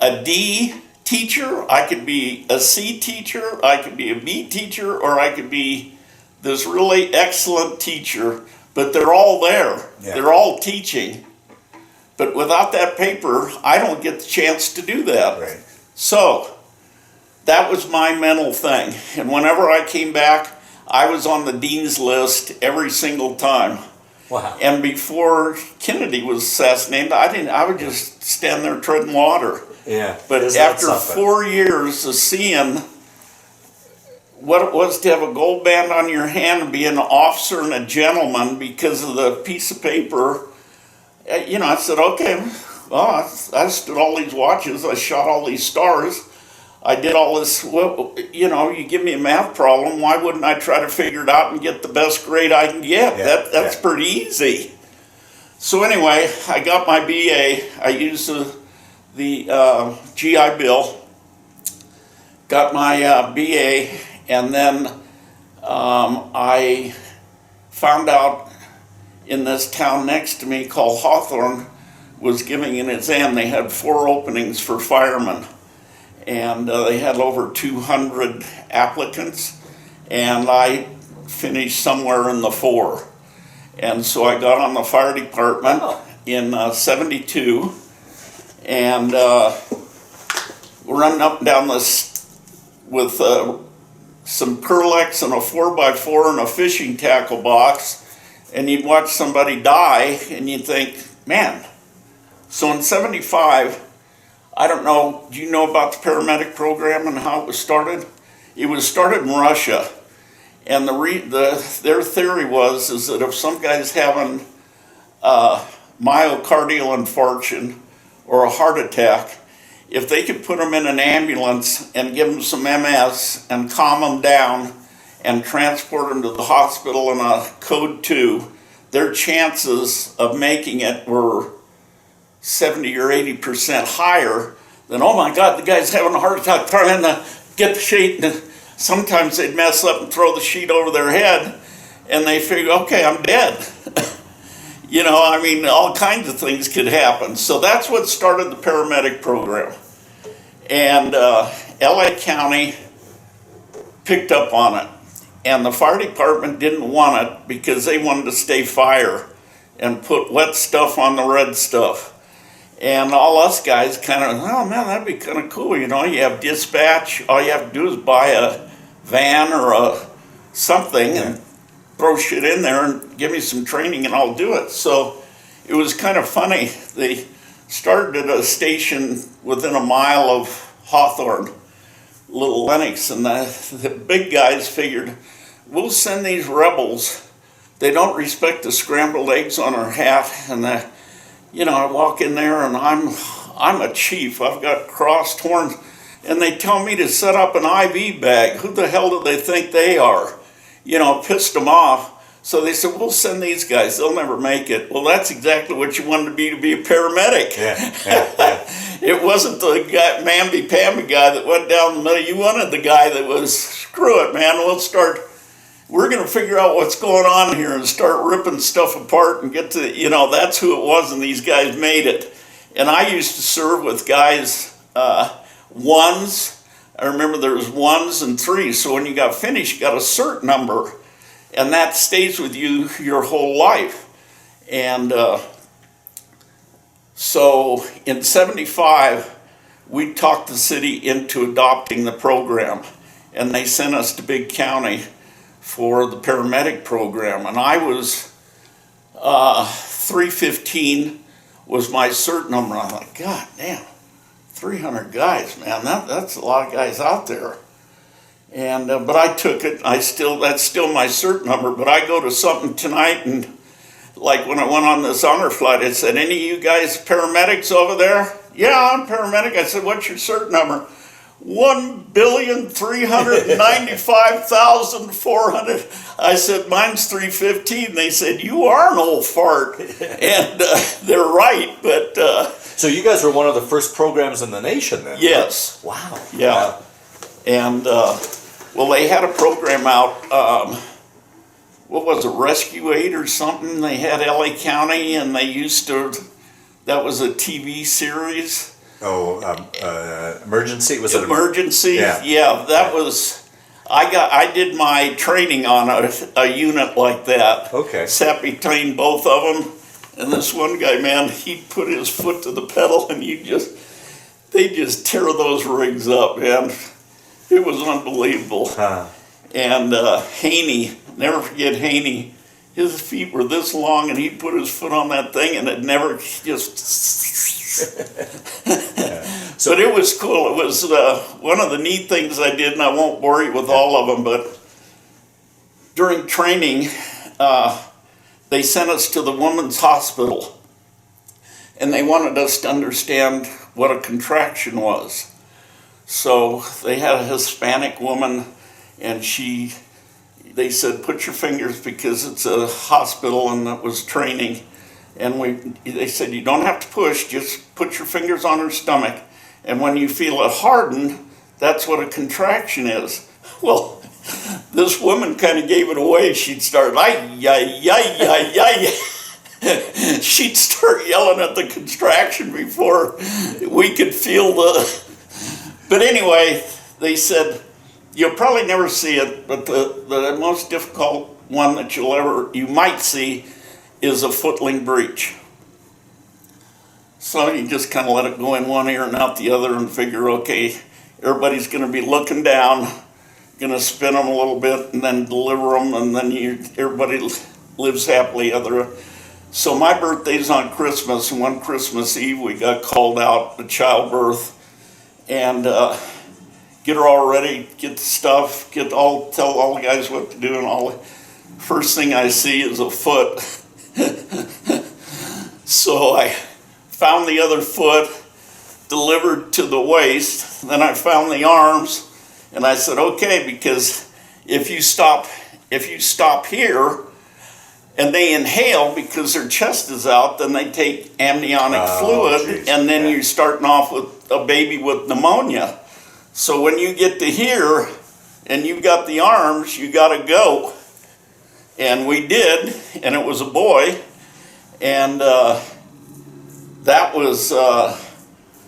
a D teacher, I could be a C teacher, I could be a B teacher, or I could be this really excellent teacher, but they're all there. Yeah. They're all teaching. But without that paper, I don't get the chance to do that. Right. So that was my mental thing. And whenever I came back, I was on the dean's list every single time. Wow. And before Kennedy was assassinated, I would just stand there treading water. Yeah. But after 4 years of seeing what it was to have a gold band on your hand and be an officer and a gentleman because of the piece of paper, I said, okay, well, I stood all these watches, I shot all these stars, I did all this, you give me a math problem, why wouldn't I try to figure it out and get the best grade I can get? Yeah, that's pretty easy. So anyway, I got my BA, I used the GI Bill, got my BA, and then I found out in this town next to me called Hawthorne was giving an exam. They had 4 openings for firemen, and they had over 200 applicants, and I finished somewhere in the 4. And so I got on the fire department in 72, and we're running up and down this with some Curlex and a 4x4 and a fishing tackle box, and you'd watch somebody die, and you'd think, man. So in 75, I don't know, do you know about the paramedic program and how it was started? It was started in Russia, and their theory is that if some guy's having myocardial infarction or a heart attack, if they could put them in an ambulance and give them some MS and calm them down and transport them to the hospital in a code 2, their chances of making it were 70 or 80% higher than, oh my God, the guy's having a heart attack, trying to get the sheet. And sometimes they'd mess up and throw the sheet over their head, and they figure, okay, I'm dead. All kinds of things could happen. So that's what started the paramedic program. And LA County picked up on it. And the fire department didn't want it because they wanted to stay fire and put wet stuff on the red stuff. And all us guys kind of, oh man, that'd be kind of cool. You have dispatch, all you have to do is buy a van or something and throw shit in there and give me some training and I'll do it. So it was kind of funny. They started at a station within a mile of Hawthorne, Little Lennox, and the big guys figured, we'll send these rebels. They don't respect the scrambled eggs on our hat. And I walk in there and I'm a chief. I've got crossed horns, and they tell me to set up an IV bag. Who the hell do they think they are? Pissed them off. So they said, we'll send these guys, they'll never make it. Well, that's exactly what you wanted to be a paramedic. Yeah. It wasn't the guy, mamby-pamby guy that went down the middle. You wanted the guy that was, screw it, man, we're going to figure out what's going on here and start ripping stuff apart and get to, that's who it was, and these guys made it. And I used to serve with guys, ones. I remember there was ones and threes, so when you got finished, you got a cert number. And that stays with you your whole life. And so in '75, we talked the city into adopting the program. And they sent us to Big County for the paramedic program. And I was, 315 was my cert number. I'm like, God damn, 300 guys, man, that's a lot of guys out there. And but I took it. That's still my cert number. But I go to something tonight, and like when I went on this honor flight, it said, "Any of you guys paramedics over there?" "Yeah, I'm paramedic." I said, "What's your cert number?" 1,395,400. I said, "Mine's 315." They said, "You are an old fart," and they're right. But So you guys were one of the first programs in the nation then? yes, Wow. yeah, and. Well, they had a program out, what was it, Rescue Aid or something? They had LA County, and they used to, that was a TV series. Oh, emergency? Was it Emergency? Yeah. That was, I did my training on a unit like that. Okay. Sat between both of them, and this one guy, man, he put his foot to the pedal, and they just tear those rigs up, man. It was unbelievable. And Haney, never forget Haney, his feet were this long and he'd put his foot on that thing and it never just... So, but it was cool. It was one of the neat things I did, and I won't bore you with all of them, but during training, they sent us to the women's hospital and they wanted us to understand what a contraction was. So they had a Hispanic woman, and they said, "Put your fingers," because it's a hospital and it was training. And they said, "You don't have to push, just put your fingers on her stomach. And when you feel it harden, that's what a contraction is." Well, this woman kind of gave it away. She'd start, she'd start yelling at the contraction before we could feel the... But anyway, they said, you'll probably never see it, but the most difficult one that you might see is a footling breech. So you just kind of let it go in one ear and out the other and figure, okay, everybody's going to be looking down, going to spin them a little bit and then deliver them, and then everybody lives happily ever. So my birthday's on Christmas, and one Christmas Eve we got called out to childbirth. And get her all ready, get the stuff, tell all the guys what to do, and all. First thing I see is a foot. So I found the other foot, delivered to the waist. Then I found the arms, and I said, okay, because if you stop here, and they inhale because their chest is out, then they take amniotic fluid, geez. and then you're starting off with a baby with pneumonia. So when you get to here and you've got the arms, you got to go. And we did, and it was a boy, and that was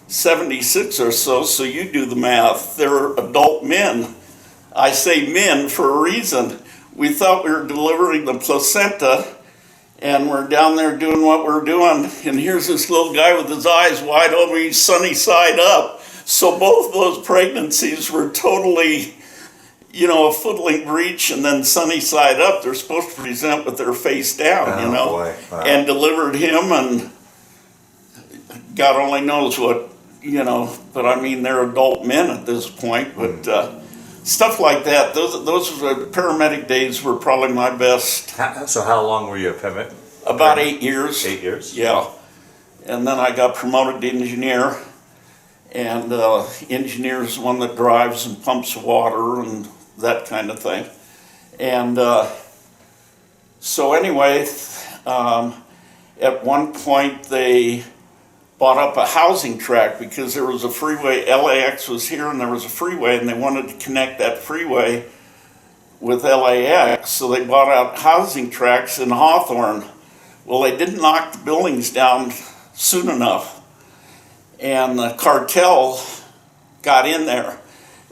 76 or so you do the math. They're adult men. I say men for a reason. We thought we were delivering the placenta, and we're down there doing what we're doing, and here's this little guy with his eyes wide open, he's sunny side up. So both those pregnancies were totally, a footling breech and then sunny side up. They're supposed to present with their face down, Boy. Wow. and delivered him, and God only knows what, but I mean, they're adult men at this point, but stuff like that. Those paramedic days were probably my best. So how long were you a paramedic? About 8 years. 8 years? Yeah. And then I got promoted to engineer. And engineer is the one that drives and pumps water and that kind of thing. And So anyway, at one point they bought up a housing tract because there was a freeway. LAX was here and there was a freeway, and they wanted to connect that freeway with LAX, so they bought out housing tracts in Hawthorne. Well, they didn't knock the buildings down soon enough, and the cartel got in there,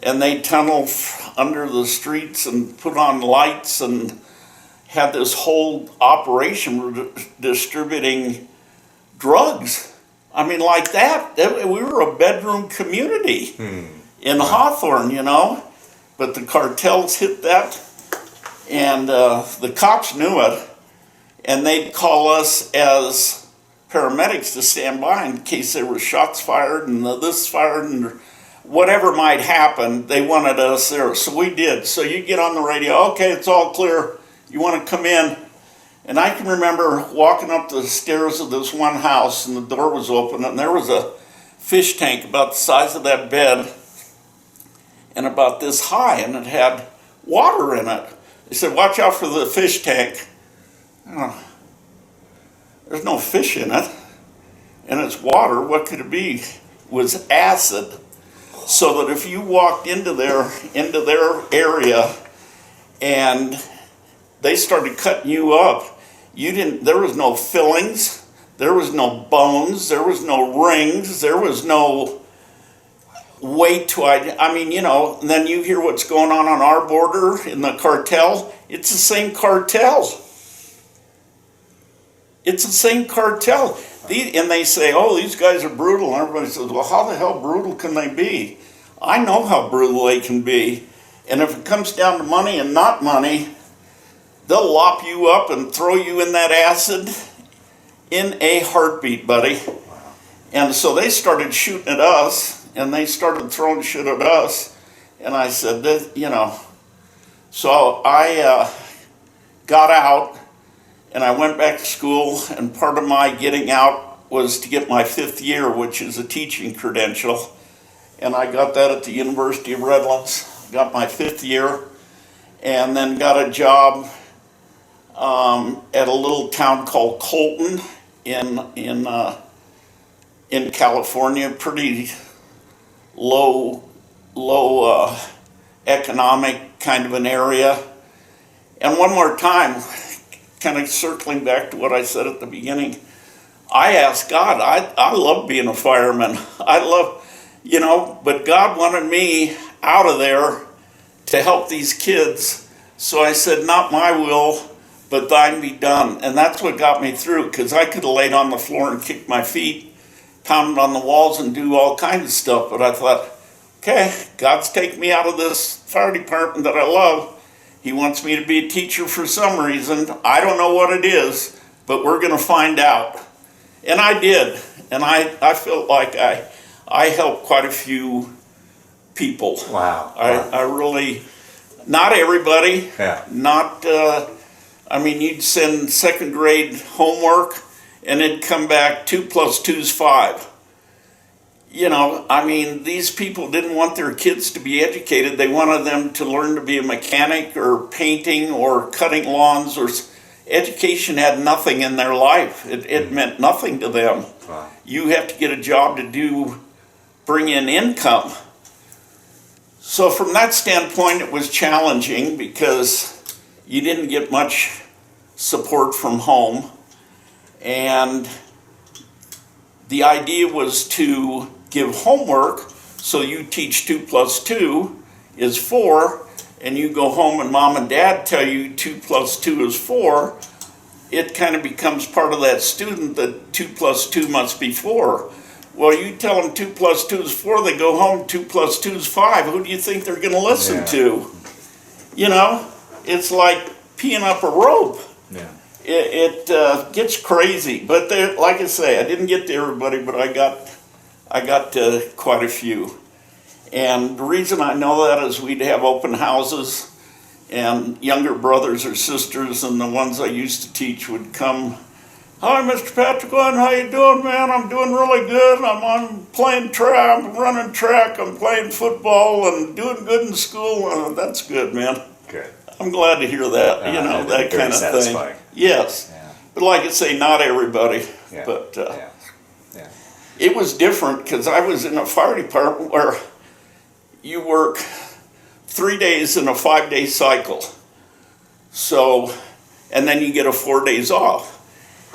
and they tunneled under the streets and put on lights and had this whole operation distributing drugs. I mean, like that. We were a bedroom community in Hawthorne, you know. But the cartels hit that, and the cops knew it, and they'd call us as paramedics to stand by in case there were shots fired and this fired and whatever might happen. They wanted us there, so we did. So you get on the radio, okay, it's all clear. You want to come in? And I can remember walking up the stairs of this one house, and the door was open, and there was a fish tank about the size of that bed and about this high, and it had water in it. They said, watch out for the fish tank. Oh, there's no fish in it, and it's water. What could it be? It was acid. So that if you walked into their area and they started cutting you up, there was no fillings, there was no bones, there was no rings, there was no way to I mean, you know, and then you hear what's going on our border in the cartel. It's the same cartel. It's the same cartel. And they say, oh, these guys are brutal. And everybody says, well, how the hell brutal can they be? I know how brutal they can be. And if it comes down to money and not money, they'll lop you up and throw you in that acid in a heartbeat, buddy. And so they started shooting at us, and they started throwing shit at us. And I said, you know, so I got out, and I went back to school, and part of my getting out was to get my 5th year, which is a teaching credential. And I got that at the University of Redlands, got my 5th year, and then got a job at a little town called Colton in California, pretty low economic kind of an area. And one more time, kind of circling back to what I said at the beginning, I asked God, I love being a fireman. I love, you know, but God wanted me out of there to help these kids. So I said, not my will, but thine be done. And that's what got me through, because I could have laid on the floor and kicked my feet, pounded on the walls and do all kinds of stuff. But I thought, okay, God's taking me out of this fire department that I love. He wants me to be a teacher for some reason. I don't know what it is, but we're going to find out. And I did. And I felt like I helped quite a few people. Wow. I really, not everybody. Yeah. Not, I mean, you'd send 2nd grade homework and it'd come back 2 + 2 is 5. You know, I mean, these people didn't want their kids to be educated. They wanted them to learn to be a mechanic or painting or cutting lawns, or education had nothing in their life. It meant nothing to them. Wow. You have to get a job to bring in income. So from that standpoint, it was challenging because you didn't get much support from home. And the idea was to give homework, so you teach 2 + 2 is 4, and you go home and mom and dad tell you 2 + 2 is 4. It kind of becomes part of that student that 2 + 2 must be 4. Well, you tell them 2 + 2 is 4, they go home, 2 + 2 is 5. Who do you think they're going to listen to? You know, it's like peeing up a rope. Yeah. It gets crazy, but like I say, I didn't get to everybody, but I got to quite a few. And the reason I know that is we'd have open houses, and younger brothers or sisters and the ones I used to teach would come. Hi, Mr. Patriquin, how you doing, man? I'm doing really good. I'm playing track, I'm running track, I'm playing football, and doing good in school. That's good, man. Good. I'm glad to hear that, that'd be that very kind of satisfying. thing. Yes. Yeah. But like I say, not everybody. Yeah. But Yeah. it was different because I was in a fire department where you work 3 days in a 5-day cycle. So, and then you get a 4 days off.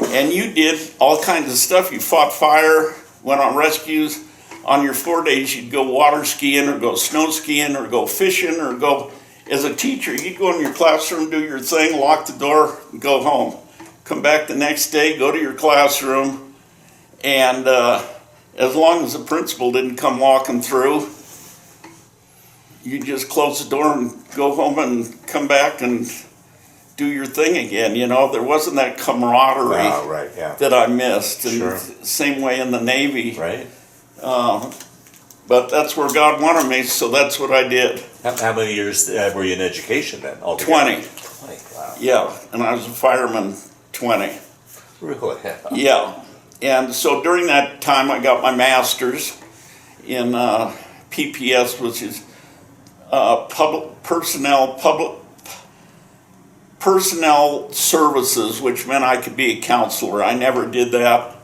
And you did all kinds of stuff. You fought fire, went on rescues. On your 4 days, you'd go water skiing or go snow skiing or go fishing or go. As a teacher, you'd go in your classroom, do your thing, lock the door, and go home. Come back the next day, go to your classroom, and as long as the principal didn't come walking through, you just close the door and go home and come back and do your thing again. There wasn't that camaraderie Oh, right, yeah. that I missed. And Sure. same way in the Navy. Right? But that's where God wanted me, so that's what I did. How many years were you in education then? 20. Altogether? 20, wow. Yeah, and I was a fireman 20. Really? Yeah, and so during that time, I got my master's in PPS, which is personnel services, which meant I could be a counselor. I never did that,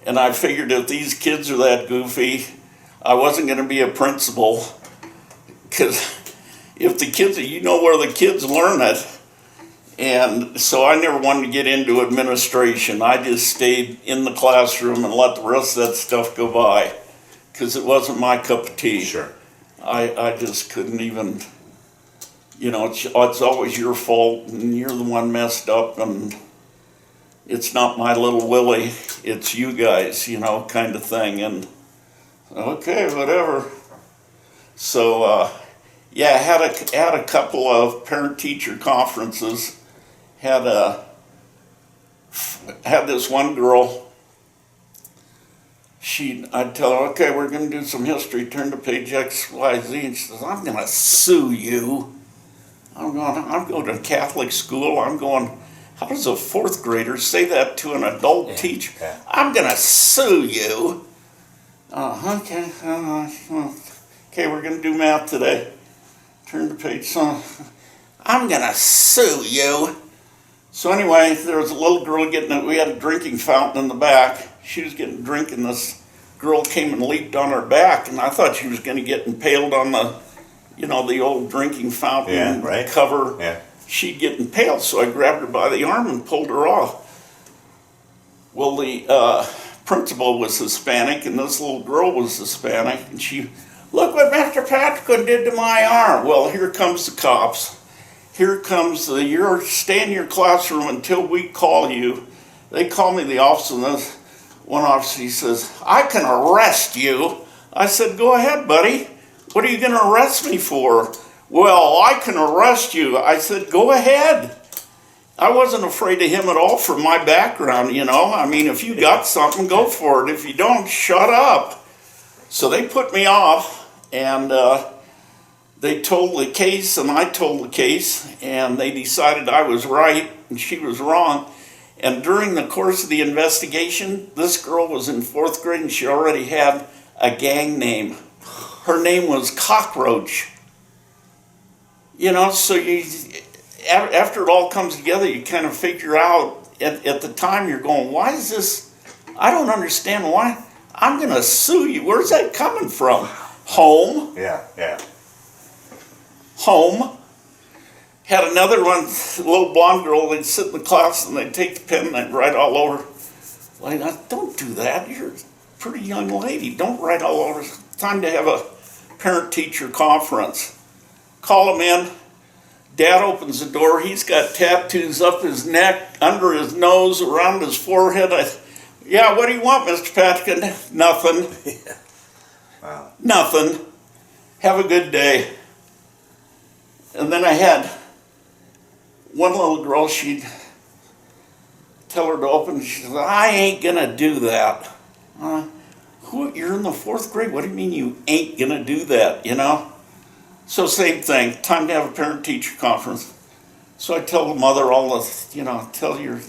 and I figured if these kids are that goofy, I wasn't going to be a principal, because if the kids, where the kids learn it. And so I never wanted to get into administration. I just stayed in the classroom and let the rest of that stuff go by, because it wasn't my cup of tea. Sure. I just couldn't even, it's always your fault and you're the one messed up, and it's not my little Willie, it's you guys, kind of thing. And okay, whatever. So, I had a couple of parent-teacher conferences. Had this one girl. I'd tell her, okay, we're going to do some history. Turn to page X, Y, Z, and she says, I'm going to sue you. I'm going to Catholic school. I'm going. How does a 4th grader say that to an adult teacher? Yeah. I'm going to sue you. Okay. Okay, we're going to do math today. Turn to page. I'm going to sue you. So anyway, there was a little girl we had a drinking fountain in the back. She was getting a drink, and this girl came and leaped on her back, and I thought she was going to get impaled on the old drinking fountain cover. Yeah. She'd get impaled, so I grabbed her by the arm and pulled her off. Well, the principal was Hispanic, and this little girl was Hispanic, and she, look what Mr. Patriquin did to my arm. Well, here comes the cops. Here comes you're stay in your classroom until we call you. They call me the officer, and this one officer, he says, I can arrest you. I said, go ahead, buddy. What are you going to arrest me for? Well, I can arrest you. I said, go ahead. I wasn't afraid of him at all from my background, I mean, if you got something, go for it. If you don't, shut up. So they put me off, and they told the case, and I told the case, and they decided I was right and she was wrong. And during the course of the investigation, this girl was in 4th grade, and she already had a gang name. Her name was Cockroach. So after it all comes together, you kind of figure out, at the time you're going, why is this, I don't understand why, I'm going to sue you. Where's that coming from? Home. Yeah. Home. Had another one, a little blonde girl, they'd sit in the class and they'd take the pen and they'd write all over. Like, don't do that. You're a pretty young lady. Don't write all over. It's time to have a parent-teacher conference. Call him in. Dad opens the door. He's got tattoos up his neck, under his nose, around his forehead. Yeah, what do you want, Mr. Patriquin? Nothing. Wow. Nothing. Have a good day. And then I had one little girl, she'd tell her to open, she said, I ain't gonna do that. You're in the 4th grade, what do you mean you ain't gonna do that, So same thing, time to have a parent-teacher conference. So I tell the mother tell your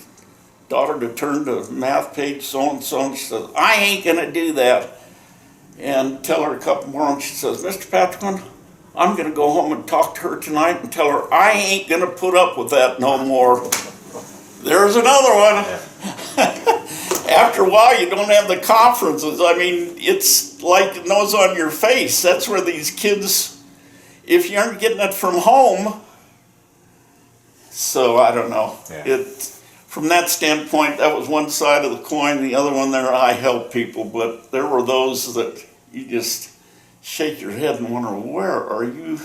daughter to turn to math page so-and-so, and she says, I ain't gonna do that. And tell her a couple more, and she says, Mr. Patriquin, I'm going to go home and talk to her tonight and tell her I ain't going to put up with that no more. There's another one. After a while, you don't have the conferences. I mean, it's like nose on your face. That's where these kids, if you aren't getting it from home, so I don't know. Yeah. From that standpoint, that was one side of the coin. The other one there, I help people, but there were those that you just shake your head and wonder, where are you?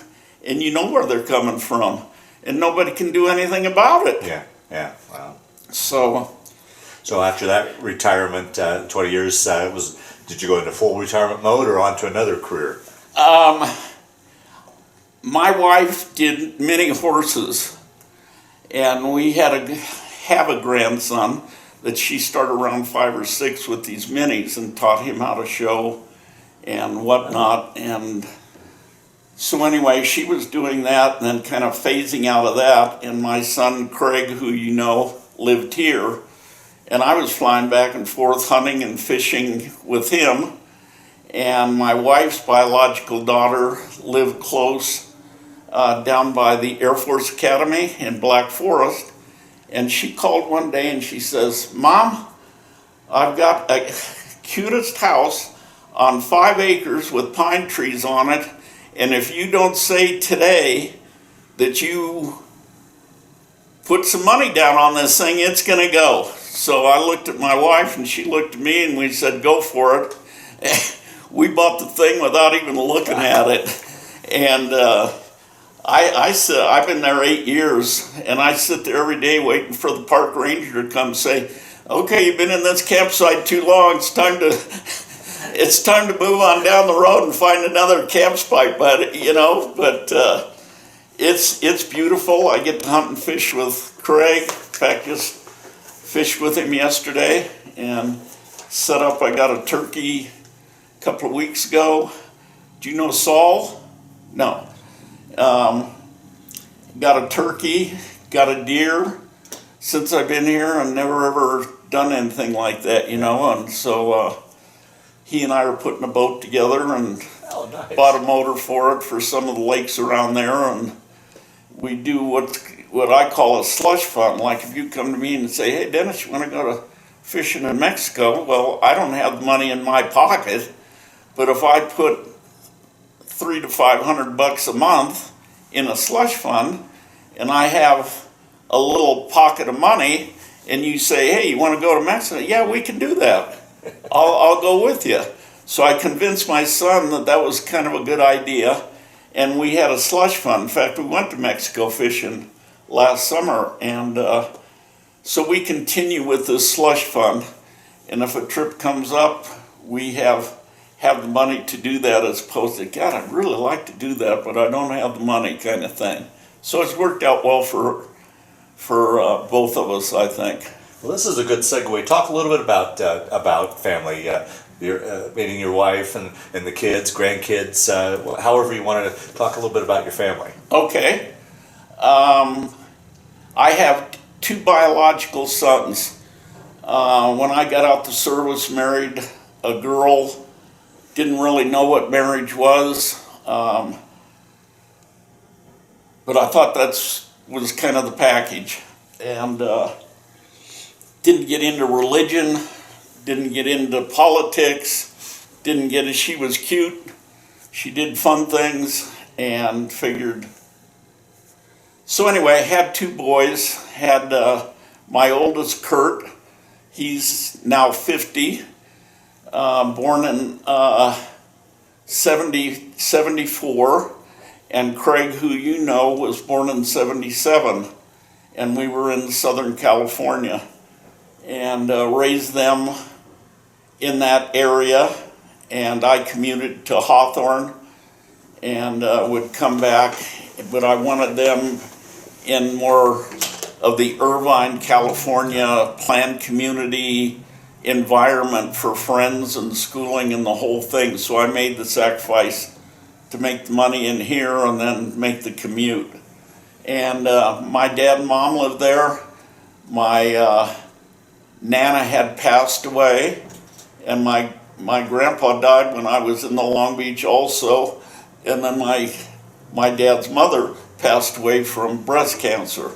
And you know where they're coming from, and nobody can do anything about it. Yeah, wow. So after that retirement, 20 years, did you go into full retirement mode or on to another career? my wife did many horses, and we have a grandson that she started around 5 or 6 with these minis and taught him how to show and whatnot. And so anyway, she was doing that and then kind of phasing out of that. And my son Craig, who you know, lived here, and I was flying back and forth hunting and fishing with him. And my wife's biological daughter lived close down by the Air Force Academy in Black Forest. And she called one day and she says, "Mom, I've got a cutest house on 5 acres with pine trees on it, and if you don't say today that you put some money down on this thing, it's gonna go." So I looked at my wife and she looked at me and we said, "Go for it." We bought the thing without even looking at it. And I said, I've been there 8 years, and I sit there every day waiting for the park ranger to come say, "Okay, you've been in this campsite too long. It's time to move on down the road and find another campsite." But it's beautiful. I get to hunt and fish with Craig. In fact, just fished with him yesterday and set up. I got a turkey a couple of weeks ago. Do you know Saul? No. Got a turkey, got a deer. Since I've been here, I've never ever done anything like that, And so he and I are putting a boat together and Nice. bought a motor for it for some of the lakes around there. And we do what I call a slush fund. Like if you come to me and say, "Hey, Dennis, you want to go to fishing in Mexico?" Well, I don't have the money in my pocket, but if I put $300 to $500 a month in a slush fund, and I have a little pocket of money, and you say, "Hey, you want to go to Mexico?" "Yeah, we can do that. I'll go with you." So I convinced my son that was kind of a good idea, and we had a slush fund. In fact, we went to Mexico fishing last summer, and so we continue with this slush fund. And if a trip comes up, we have the money to do that, as opposed to, "God, I'd really like to do that, but I don't have the money," kind of thing. So it's worked out well for both of us, I think. Well, this is a good segue. Talk a little bit about family, meeting your wife and the kids, grandkids, however you wanted to talk a little bit about your family. Okay. I have 2 biological sons. When I got out the service, married a girl. Didn't really know what marriage was, but I thought was kind of the package. And didn't get into religion, didn't get into politics, she was cute, she did fun things, and figured. So anyway, I had 2 boys, had my oldest Kurt, he's now 50, born in 74, and Craig, who you know, was born in 77, and we were in Southern California, and raised them in that area. And I commuted to Hawthorne and would come back, but I wanted them in more of the Irvine, California planned community environment for friends and schooling and the whole thing. So I made the sacrifice to make the money in here and then make the commute. And my dad and mom lived there. My Nana had passed away, and my grandpa died when I was in the Long Beach also. And then my dad's mother passed away from breast cancer.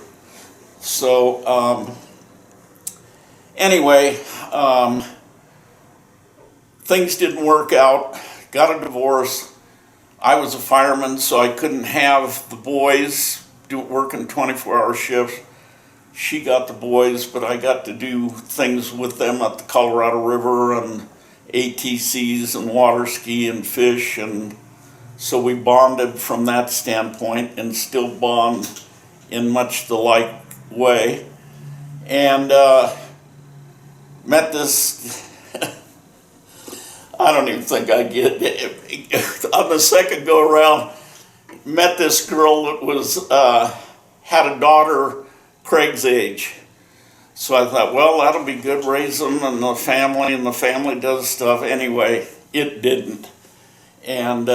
So anyway, things didn't work out, got a divorce. I was a fireman, so I couldn't have the boys working 24-hour shifts. She got the boys, but I got to do things with them at the Colorado River and ATCs and water ski and fish, and so we bonded from that standpoint and still bond in much the like way. And met this, I don't even think I get it. On the second go around, met this girl that was, had a daughter Craig's age. So I thought, well, that'll be good, raise them and the family does stuff. Anyway, it didn't. And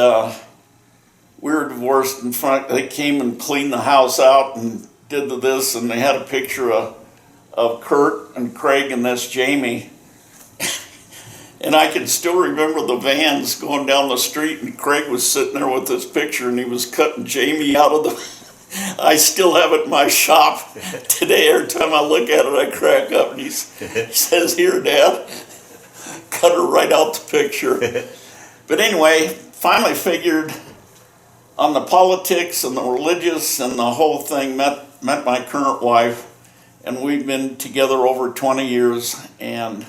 we were divorced in front. They came and cleaned the house out and did this, and they had a picture of Kurt and Craig and this Jamie. And I can still remember the vans going down the street, and Craig was sitting there with this picture, and he was cutting Jamie out of the... I still have it in my shop today. Every time I look at it, I crack up. And he says, "Here, Dad, cut her right out the picture." But anyway, finally figured on the politics and the religious and the whole thing, met my current wife, and we've been together over 20 years and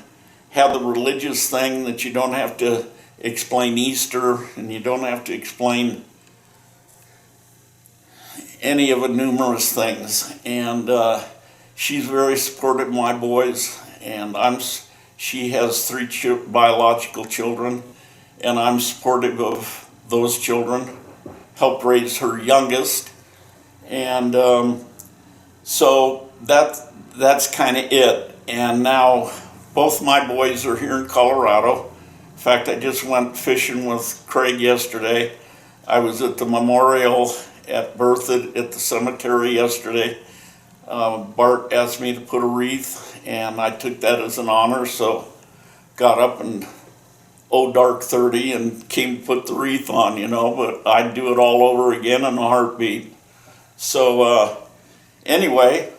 have the religious thing that you don't have to explain Easter and you don't have to explain any of the numerous things. And she's very supportive of my boys, and she has 3 biological children, and I'm supportive of those children, helped raise her youngest. And so that's kind of it. And now both my boys are here in Colorado. In fact, I just went fishing with Craig yesterday. I was at the memorial at Berthoud at the cemetery yesterday. Bart asked me to put a wreath, and I took that as an honor, so got up and dark 30 and came to put the wreath on, but I'd do it all over again in a heartbeat. So anyway,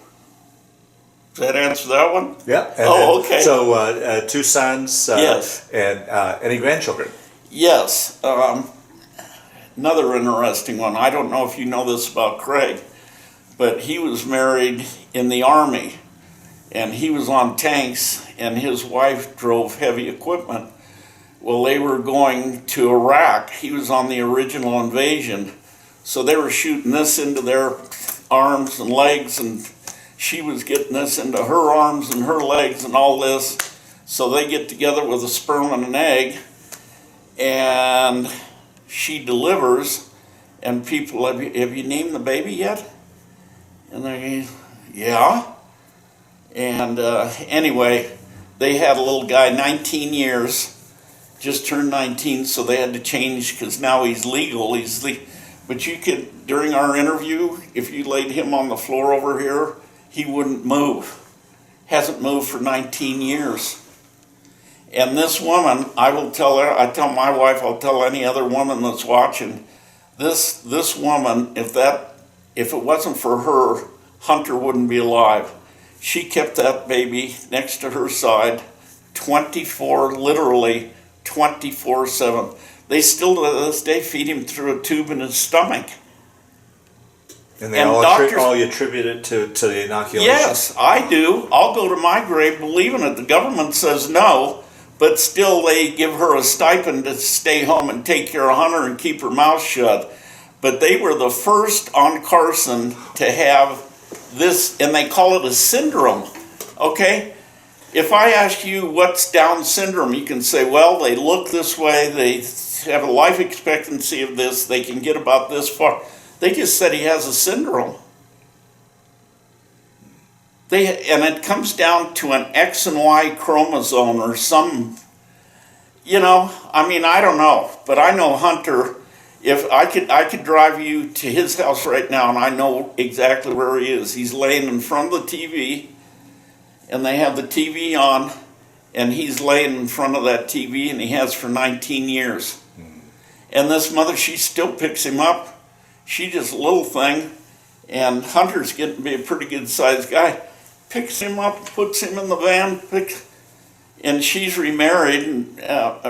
does that answer that one? Yeah. Okay. So 2 sons. Yes. And any grandchildren? Yes. Another interesting one. I don't know if you know this about Craig, but he was married in the Army, and he was on tanks, and his wife drove heavy equipment. Well, they were going to Iraq. He was on the original invasion, so they were shooting this into their arms and legs, and she was getting this into her arms and her legs and all this. So they get together with a sperm and an egg, and she delivers, and people, have you named the baby yet? And they, yeah. And anyway, they had a little guy, 19 years, just turned 19, so they had to change because now he's legal. But you could, during our interview, if you laid him on the floor over here, he wouldn't move. Hasn't moved for 19 years. And this woman, I will tell her, I tell my wife, I'll tell any other woman that's watching, this woman, if it wasn't for her, Hunter wouldn't be alive. She kept that baby next to her side literally 24/7. They still to this day feed him through a tube in his stomach. And they all attribute it to the inoculation? Yes, I do. I'll go to my grave believing it. The government says no, but still they give her a stipend to stay home and take care of Hunter and keep her mouth shut. But they were the first on Carson to have this, and they call it a syndrome, okay? If I ask you what's Down syndrome, you can say, well, they look this way, they have a life expectancy of this, they can get about this far. They just said he has a syndrome. And it comes down to an X and Y chromosome or some, I don't know. But I know Hunter, if I could drive you to his house right now and I know exactly where he is. He's laying in front of the TV, and they have the TV on, and he's laying in front of that TV, and he has for 19 years. And this mother, she still picks him up She's just a little thing, and Hunter's getting to be a pretty good sized guy. Picks him up, puts him in the van, and she's remarried, and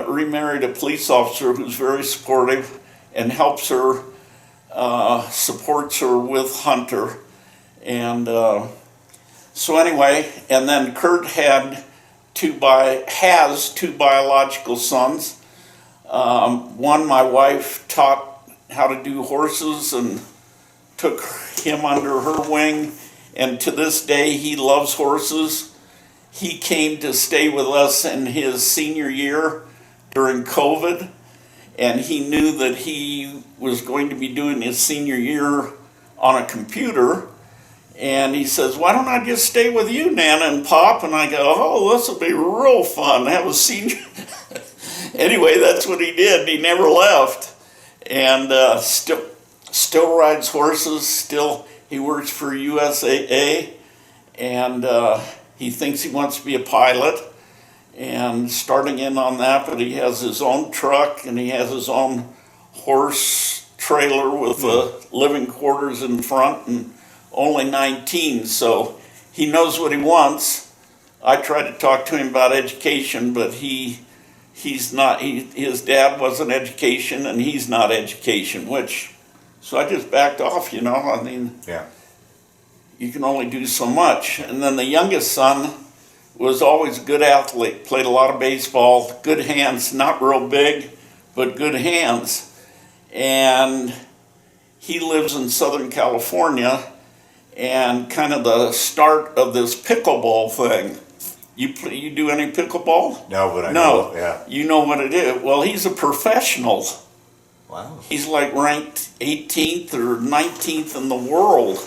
remarried a police officer who's very supportive and helps her, supports her with Hunter. And so anyway, and then Kurt has two biological sons. One, my wife taught how to do horses and took him under her wing, and to this day he loves horses. He came to stay with us in his senior year during COVID, and he knew that he was going to be doing his senior year on a computer, and he says, "Why don't I just stay with you, Nana and Pop?" And I go, "Oh, this will be real fun, have a senior." Anyway, that's what he did. He never left, and still rides horses. Still, he works for USAA, and he thinks he wants to be a pilot, and starting in on that. But he has his own truck, and he has his own horse trailer with living quarters in front, and only 19, so he knows what he wants. I tried to talk to him about education, but he's not. His dad wasn't education, and he's not education. So I just backed off. I mean, Yeah. you can only do so much. And then the youngest son was always a good athlete. Played a lot of baseball. Good hands, not real big, but good hands. And he lives in Southern California. And kind of the start of this pickleball thing. You do any pickleball? No, but I No. know. Yeah. You know what it is. Well, he's a professional. Wow. He's like ranked 18th or 19th in the world.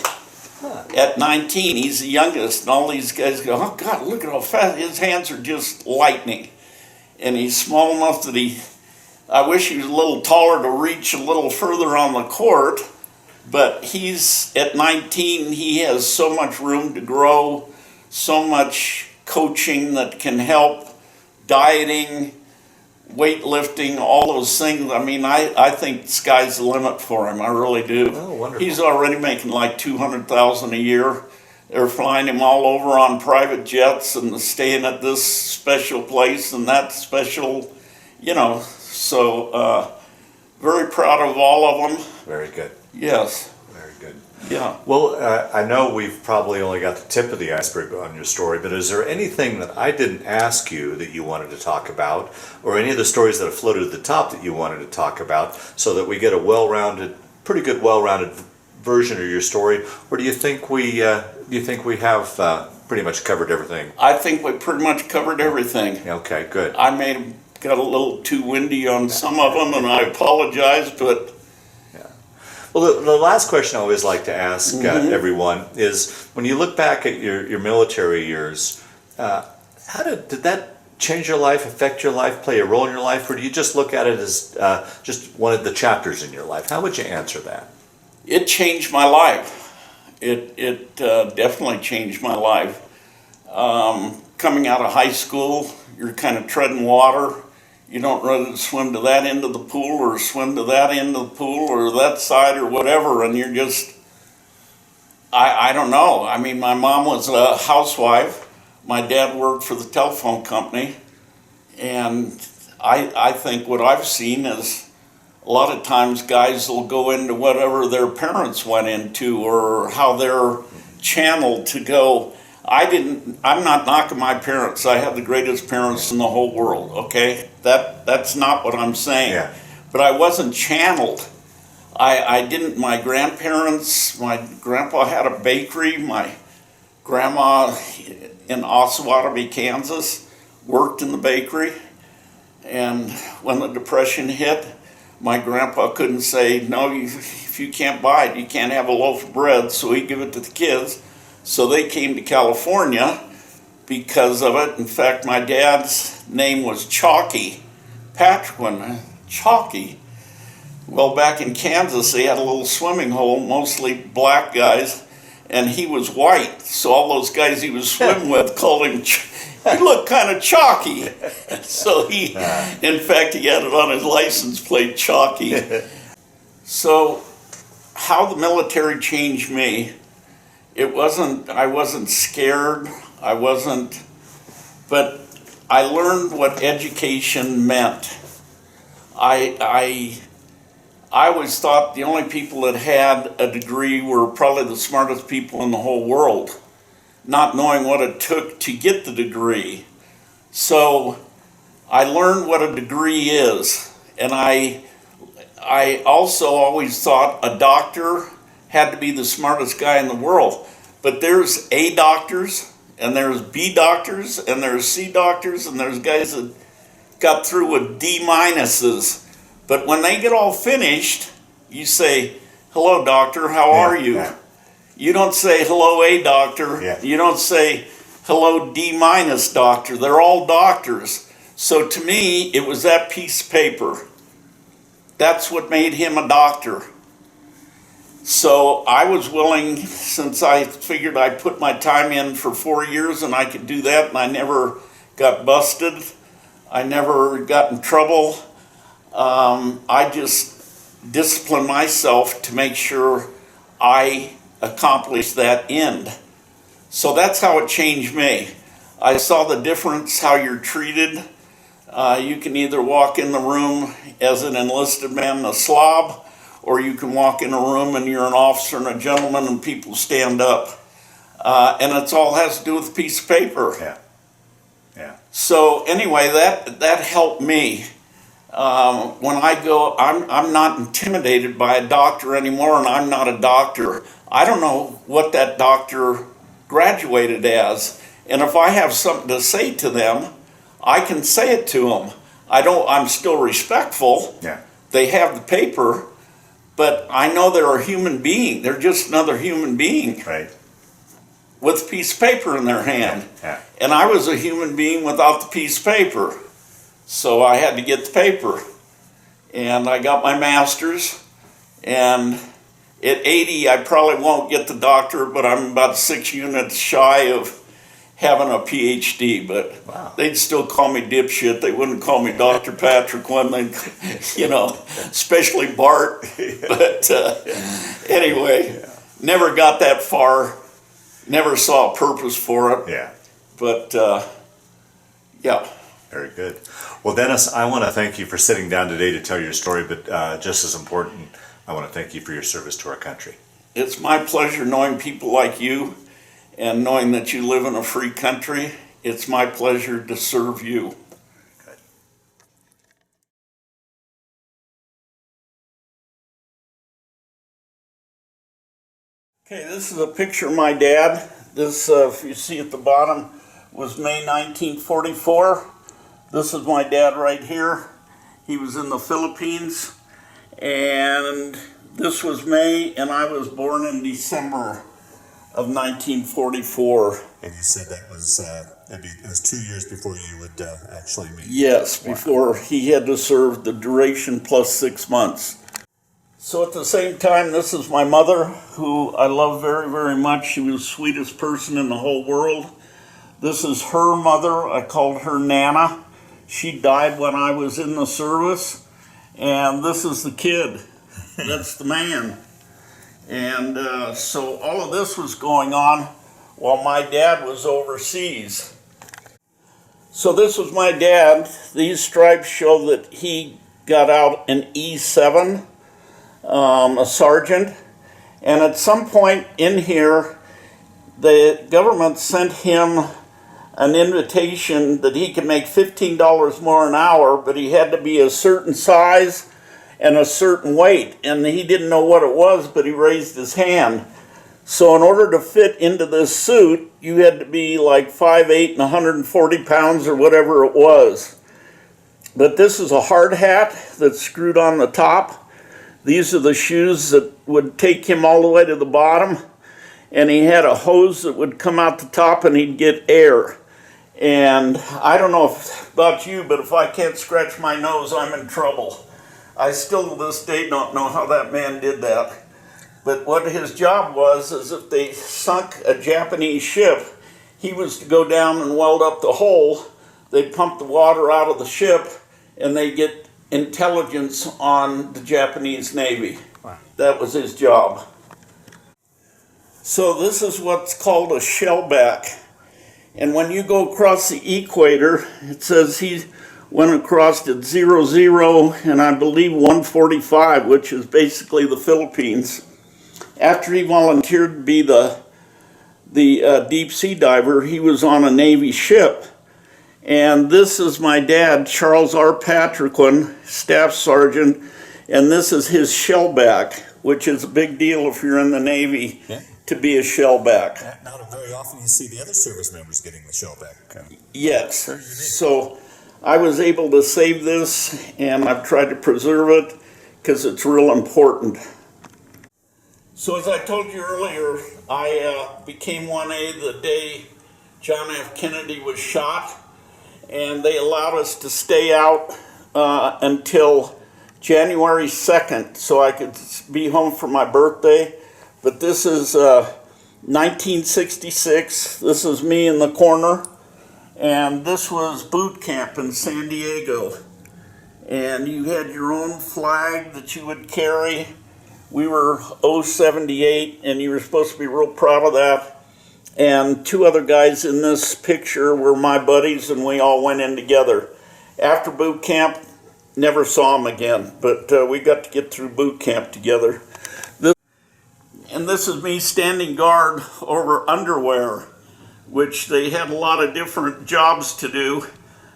At 19, he's the youngest, and all these guys go, "Oh God, look at how fast his hands are, just lightning." And he's small enough that I wish he was a little taller to reach a little further on the court. But he's at 19, he has so much room to grow, so much coaching that can help, dieting, weightlifting, all those things. I mean, I think the sky's the limit for him. I really do. Oh, wonderful. He's already making like $200,000 a year. They're flying him all over on private jets and staying at this special place and that special, so very proud of all of them. Very good. Yes. Very good. Yeah. Well, I know we've probably only got the tip of the iceberg on your story, but is there anything that I didn't ask you that you wanted to talk about, or any of the stories that have floated at the top that you wanted to talk about, so that we get a pretty good well-rounded version of your story, or do you think we have pretty much covered everything? I think we pretty much covered everything. Okay, good. I may have got a little too windy on some of them, and I apologize, but Well, the last question I always like to ask everyone is, when you look back at your military years, how did that change your life, affect your life, play a role in your life, or do you just look at it as just one of the chapters in your life? How would you answer that? it changed my life. It definitely changed my life. Coming out of high school, you're kind of treading water. You don't rather swim to that end of the pool or swim to that end of the pool or that side or whatever, and you're just, I don't know. I mean, my mom was a housewife. My dad worked for the telephone company, and I think what I've seen is a lot of times guys will go into whatever their parents went into or how they're channeled to go. I'm not knocking my parents. I have the greatest parents in the whole world, okay? That's not what I'm saying. Yeah. But I wasn't channeled. I didn't, my grandparents, my grandpa had a bakery, my grandma in Osawatomie, Kansas, worked in the bakery. And when the Depression hit, my grandpa couldn't say, no, if you can't buy it, you can't have a loaf of bread, so he'd give it to the kids. So they came to California because of it. In fact, my dad's name was Chalky Patriquin. Chalky. Well, back in Kansas, they had a little swimming hole, mostly black guys, and he was white. So all those guys he was swimming with called him, he looked kind of chalky. So in fact, he had it on his license plate, Chalky. So how the military changed me, I wasn't scared, but I learned what education meant. I always thought the only people that had a degree were probably the smartest people in the whole world, not knowing what it took to get the degree. So I learned what a degree is, and I also always thought a doctor had to be the smartest guy in the world. But there's A doctors, and there's B doctors, and there's C doctors, and there's guys that got through with D minuses. But when they get all finished, you say, "Hello, doctor, how are you?" Yeah. You don't say, "Hello, A doctor." Yeah. You don't say, "Hello, D minus doctor." They're all doctors. So to me, it was that piece of paper. That's what made him a doctor. So I was willing, since I figured I'd put my time in for 4 years and I could do that, and I never got busted. I never got in trouble. I just disciplined myself to make sure I accomplished that end. So that's how it changed me. I saw the difference, how you're treated. You can either walk in the room as an enlisted man, a slob, or you can walk in a room and you're an officer and a gentleman and people stand up. And it all has to do with a piece of paper. Yeah. Yeah. So anyway, that helped me. When I go, I'm not intimidated by a doctor anymore, and I'm not a doctor. I don't know what that doctor graduated as, and if I have something to say to them, I can say it to them. I'm still respectful. Yeah. They have the paper, but I know they're a human being. They're just another human being Right. with a piece of paper in their hand. Yeah. And I was a human being without the piece of paper. So I had to get the paper. And I got my master's. And at 80, I probably won't get the doctorate, but I'm about 6 units shy of having a PhD. But Wow. they'd still call me dipshit. They wouldn't call me Dr. Patriquin. They'd, especially Bart. But anyway, never got that far. Never saw a purpose for it. Yeah. But yeah. Very good. Well, Dennis, I want to thank you for sitting down today to tell your story, but just as important, I want to thank you for your service to our country. It's my pleasure knowing people like you and knowing that you live in a free country. It's my pleasure to serve you. Good. Okay, this is a picture of my dad. This, if you see at the bottom, was May 1944. This is my dad right here. He was in the Philippines. And this was May, and I was born in December of 1944. And you said that was it was 2 years before you would actually meet. Yes, before he had to serve the duration plus 6 months. So at the same time, this is my mother, who I love very, very much. She was the sweetest person in the whole world. This is her mother. I called her Nana. She died when I was in the service. And this is the kid. That's the man. And so all of this was going on while my dad was overseas. So this was my dad. These stripes show that he got out an E7, a sergeant. And at some point in here, the government sent him an invitation that he could make $15 more an hour, but he had to be a certain size and a certain weight. And he didn't know what it was, but he raised his hand. So in order to fit into this suit, you had to be like 5'8" and 140 pounds or whatever it was. But this is a hard hat that's screwed on the top. These are the shoes that would take him all the way to the bottom. And he had a hose that would come out the top and he'd get air. And I don't know about you, but if I can't scratch my nose, I'm in trouble. I still to this day don't know how that man did that. But what his job was is if they sunk a Japanese ship, he was to go down and weld up the hole. They'd pump the water out of the ship and they'd get intelligence on the Japanese Navy. Wow. That was his job. So this is what's called a shellback. And when you go across the equator, it says he went across at 00 and I believe 145, which is basically the Philippines. After he volunteered to be the deep sea diver, he was on a Navy ship. And this is my dad, Charles R. Patriquin, Staff Sergeant, and this is his shellback, which is a big deal if you're in the Navy. Yeah. To be a shellback. Not very often you see the other service members getting the shellback. Yes. So I was able to save this, and I've tried to preserve it because it's real important. So as I told you earlier, I became 1A the day John F. Kennedy was shot, and they allowed us to stay out until January 2nd so I could be home for my birthday. But this is 1966. This is me in the corner. And this was boot camp in San Diego. And you had your own flag that you would carry. We were 078, and you were supposed to be real proud of that. And two other guys in this picture were my buddies, and we all went in together. After boot camp, never saw them again. But we got to get through boot camp together. And this is me standing guard over underwear, which they had a lot of different jobs to do,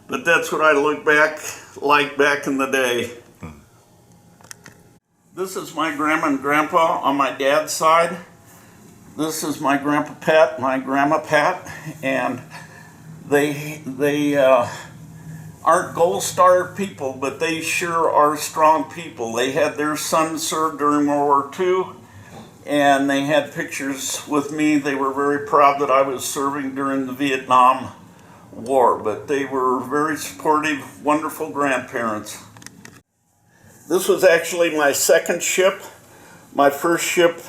but that's what I look back like back in the day. This is my grandma and grandpa on my dad's side. This is my grandpa Pat, my grandma Pat, and they aren't gold star people, but they sure are strong people. They had their son serve during World War II. And they had pictures with me. They were very proud that I was serving during the Vietnam War, but they were very supportive, wonderful grandparents. This was actually my second ship. My first ship,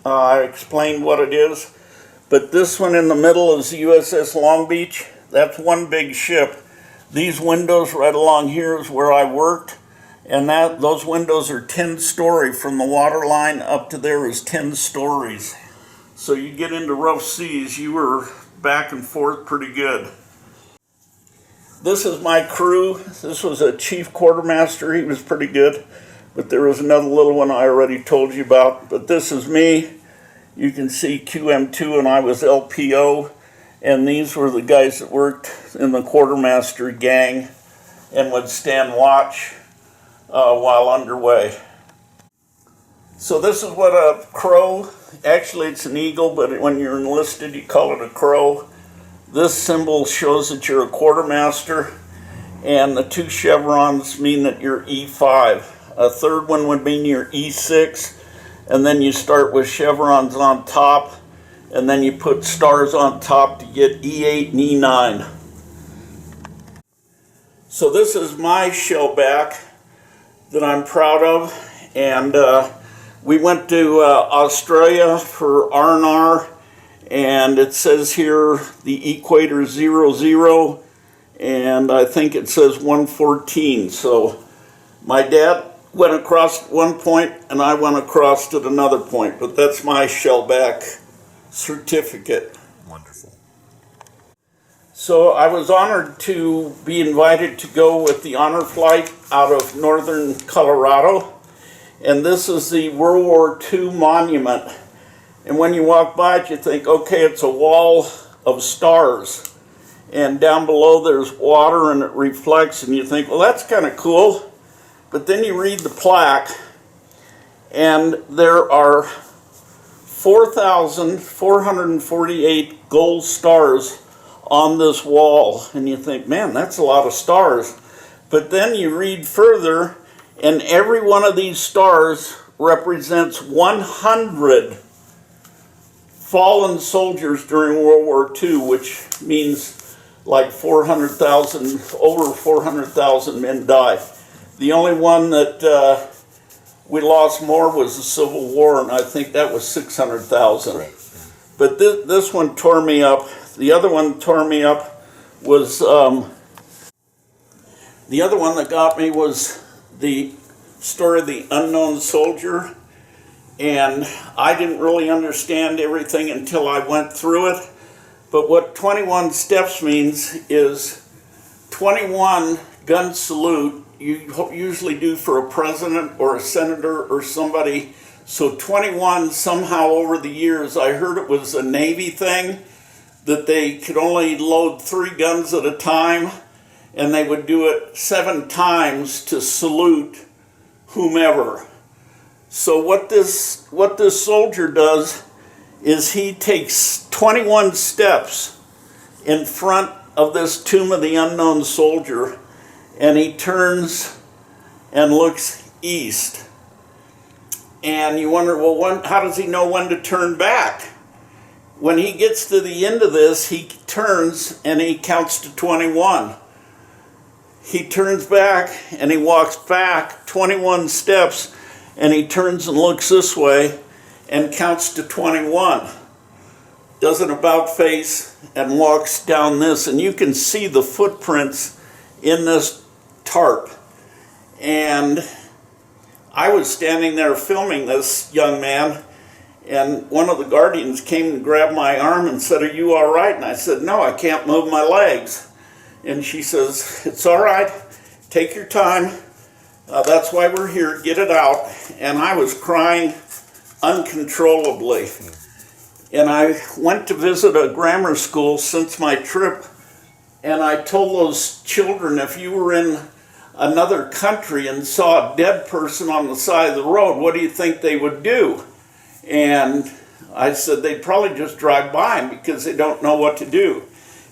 I explained what it is, but this one in the middle is the USS Longbeach. That's one big ship. These windows right along here is where I worked. And those windows are 10-story. From the water line up to there is 10 stories. So you get into rough seas, you were back and forth pretty good. This is my crew. This was a chief quartermaster. He was pretty good. But there was another little one I already told you about. But this is me. You can see QM2 and I was LPO. And these were the guys that worked in the quartermaster gang and would stand watch while underway. So this is what a crow, actually it's an eagle, but when you're enlisted you call it a crow. This symbol shows that you're a quartermaster, and the two chevrons mean that you're E5. A third one would mean you're E6, and then you start with chevrons on top, and then you put stars on top to get E8 and E9. So this is my shellback that I'm proud of, and we went to Australia for R&R, and it says here the equator 00, and I think it says 114. So my dad went across at one point, and I went across at another point, but that's my shellback certificate. Wonderful. So I was honored to be invited to go with the honor flight out of northern Colorado. And this is the World War II monument. And when you walk by it, you think, okay, it's a wall of stars. And down below there's water and it reflects, and you think, well, that's kind of cool. But then you read the plaque, and there are 4,448 gold stars on this wall, and you think, man, that's a lot of stars. But then you read further, and every one of these stars represents 100 fallen soldiers during World War II, which means like 400,000, over 400,000 men died. The only one that we lost more was the Civil War, and I think that was 600,000. Right. But this one tore me up. The other one tore me up was, the other one that got me was the story of the unknown soldier, and I didn't really understand everything until I went through it. But what 21 steps means is 21 gun salute you usually do for a president or a senator or somebody. So 21 somehow over the years, I heard it was a Navy thing, that they could only load 3 guns at a time, and they would do it 7 times to salute whomever. So what this soldier does is he takes 21 steps in front of this tomb of the unknown soldier, and he turns and looks east. And you wonder, well, how does he know when to turn back? When he gets to the end of this, he turns and he counts to 21. He turns back and he walks back 21 steps, and he turns and looks this way and counts to 21. Does an about face and walks down this, and you can see the footprints in this tarp. And I was standing there filming this young man, and one of the guardians came and grabbed my arm and said, "Are you all right?" And I said, "No, I can't move my legs." And she says, "It's all right, take your time, that's why we're here, get it out." And I was crying uncontrollably. And I went to visit a grammar school since my trip, and I told those children, if you were in another country and saw a dead person on the side of the road, what do you think they would do? And I said they'd probably just drive by him because they don't know what to do.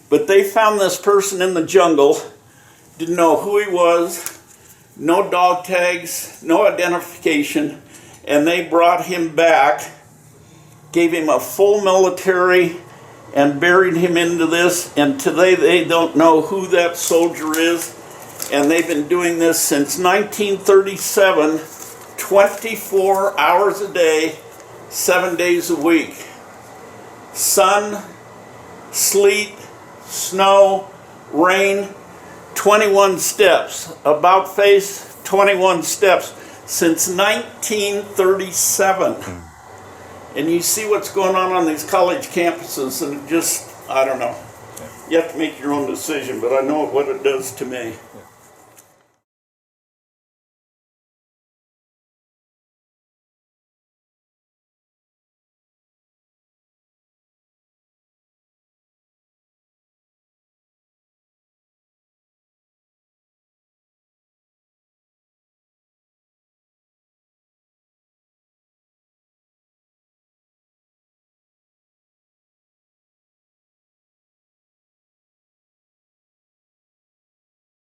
But they found this person in the jungle, didn't know who he was, no dog tags, no identification, and they brought him back, gave him a full military, and buried him into this. And today they don't know who that soldier is. And they've been doing this since 1937, 24 hours a day, 7 days a week. Sun, sleet, snow, rain, 21 steps. About face, 21 steps since 1937. And you see what's going on these college campuses, and it just, I don't know. You have to make your own decision, but I know what it does to me.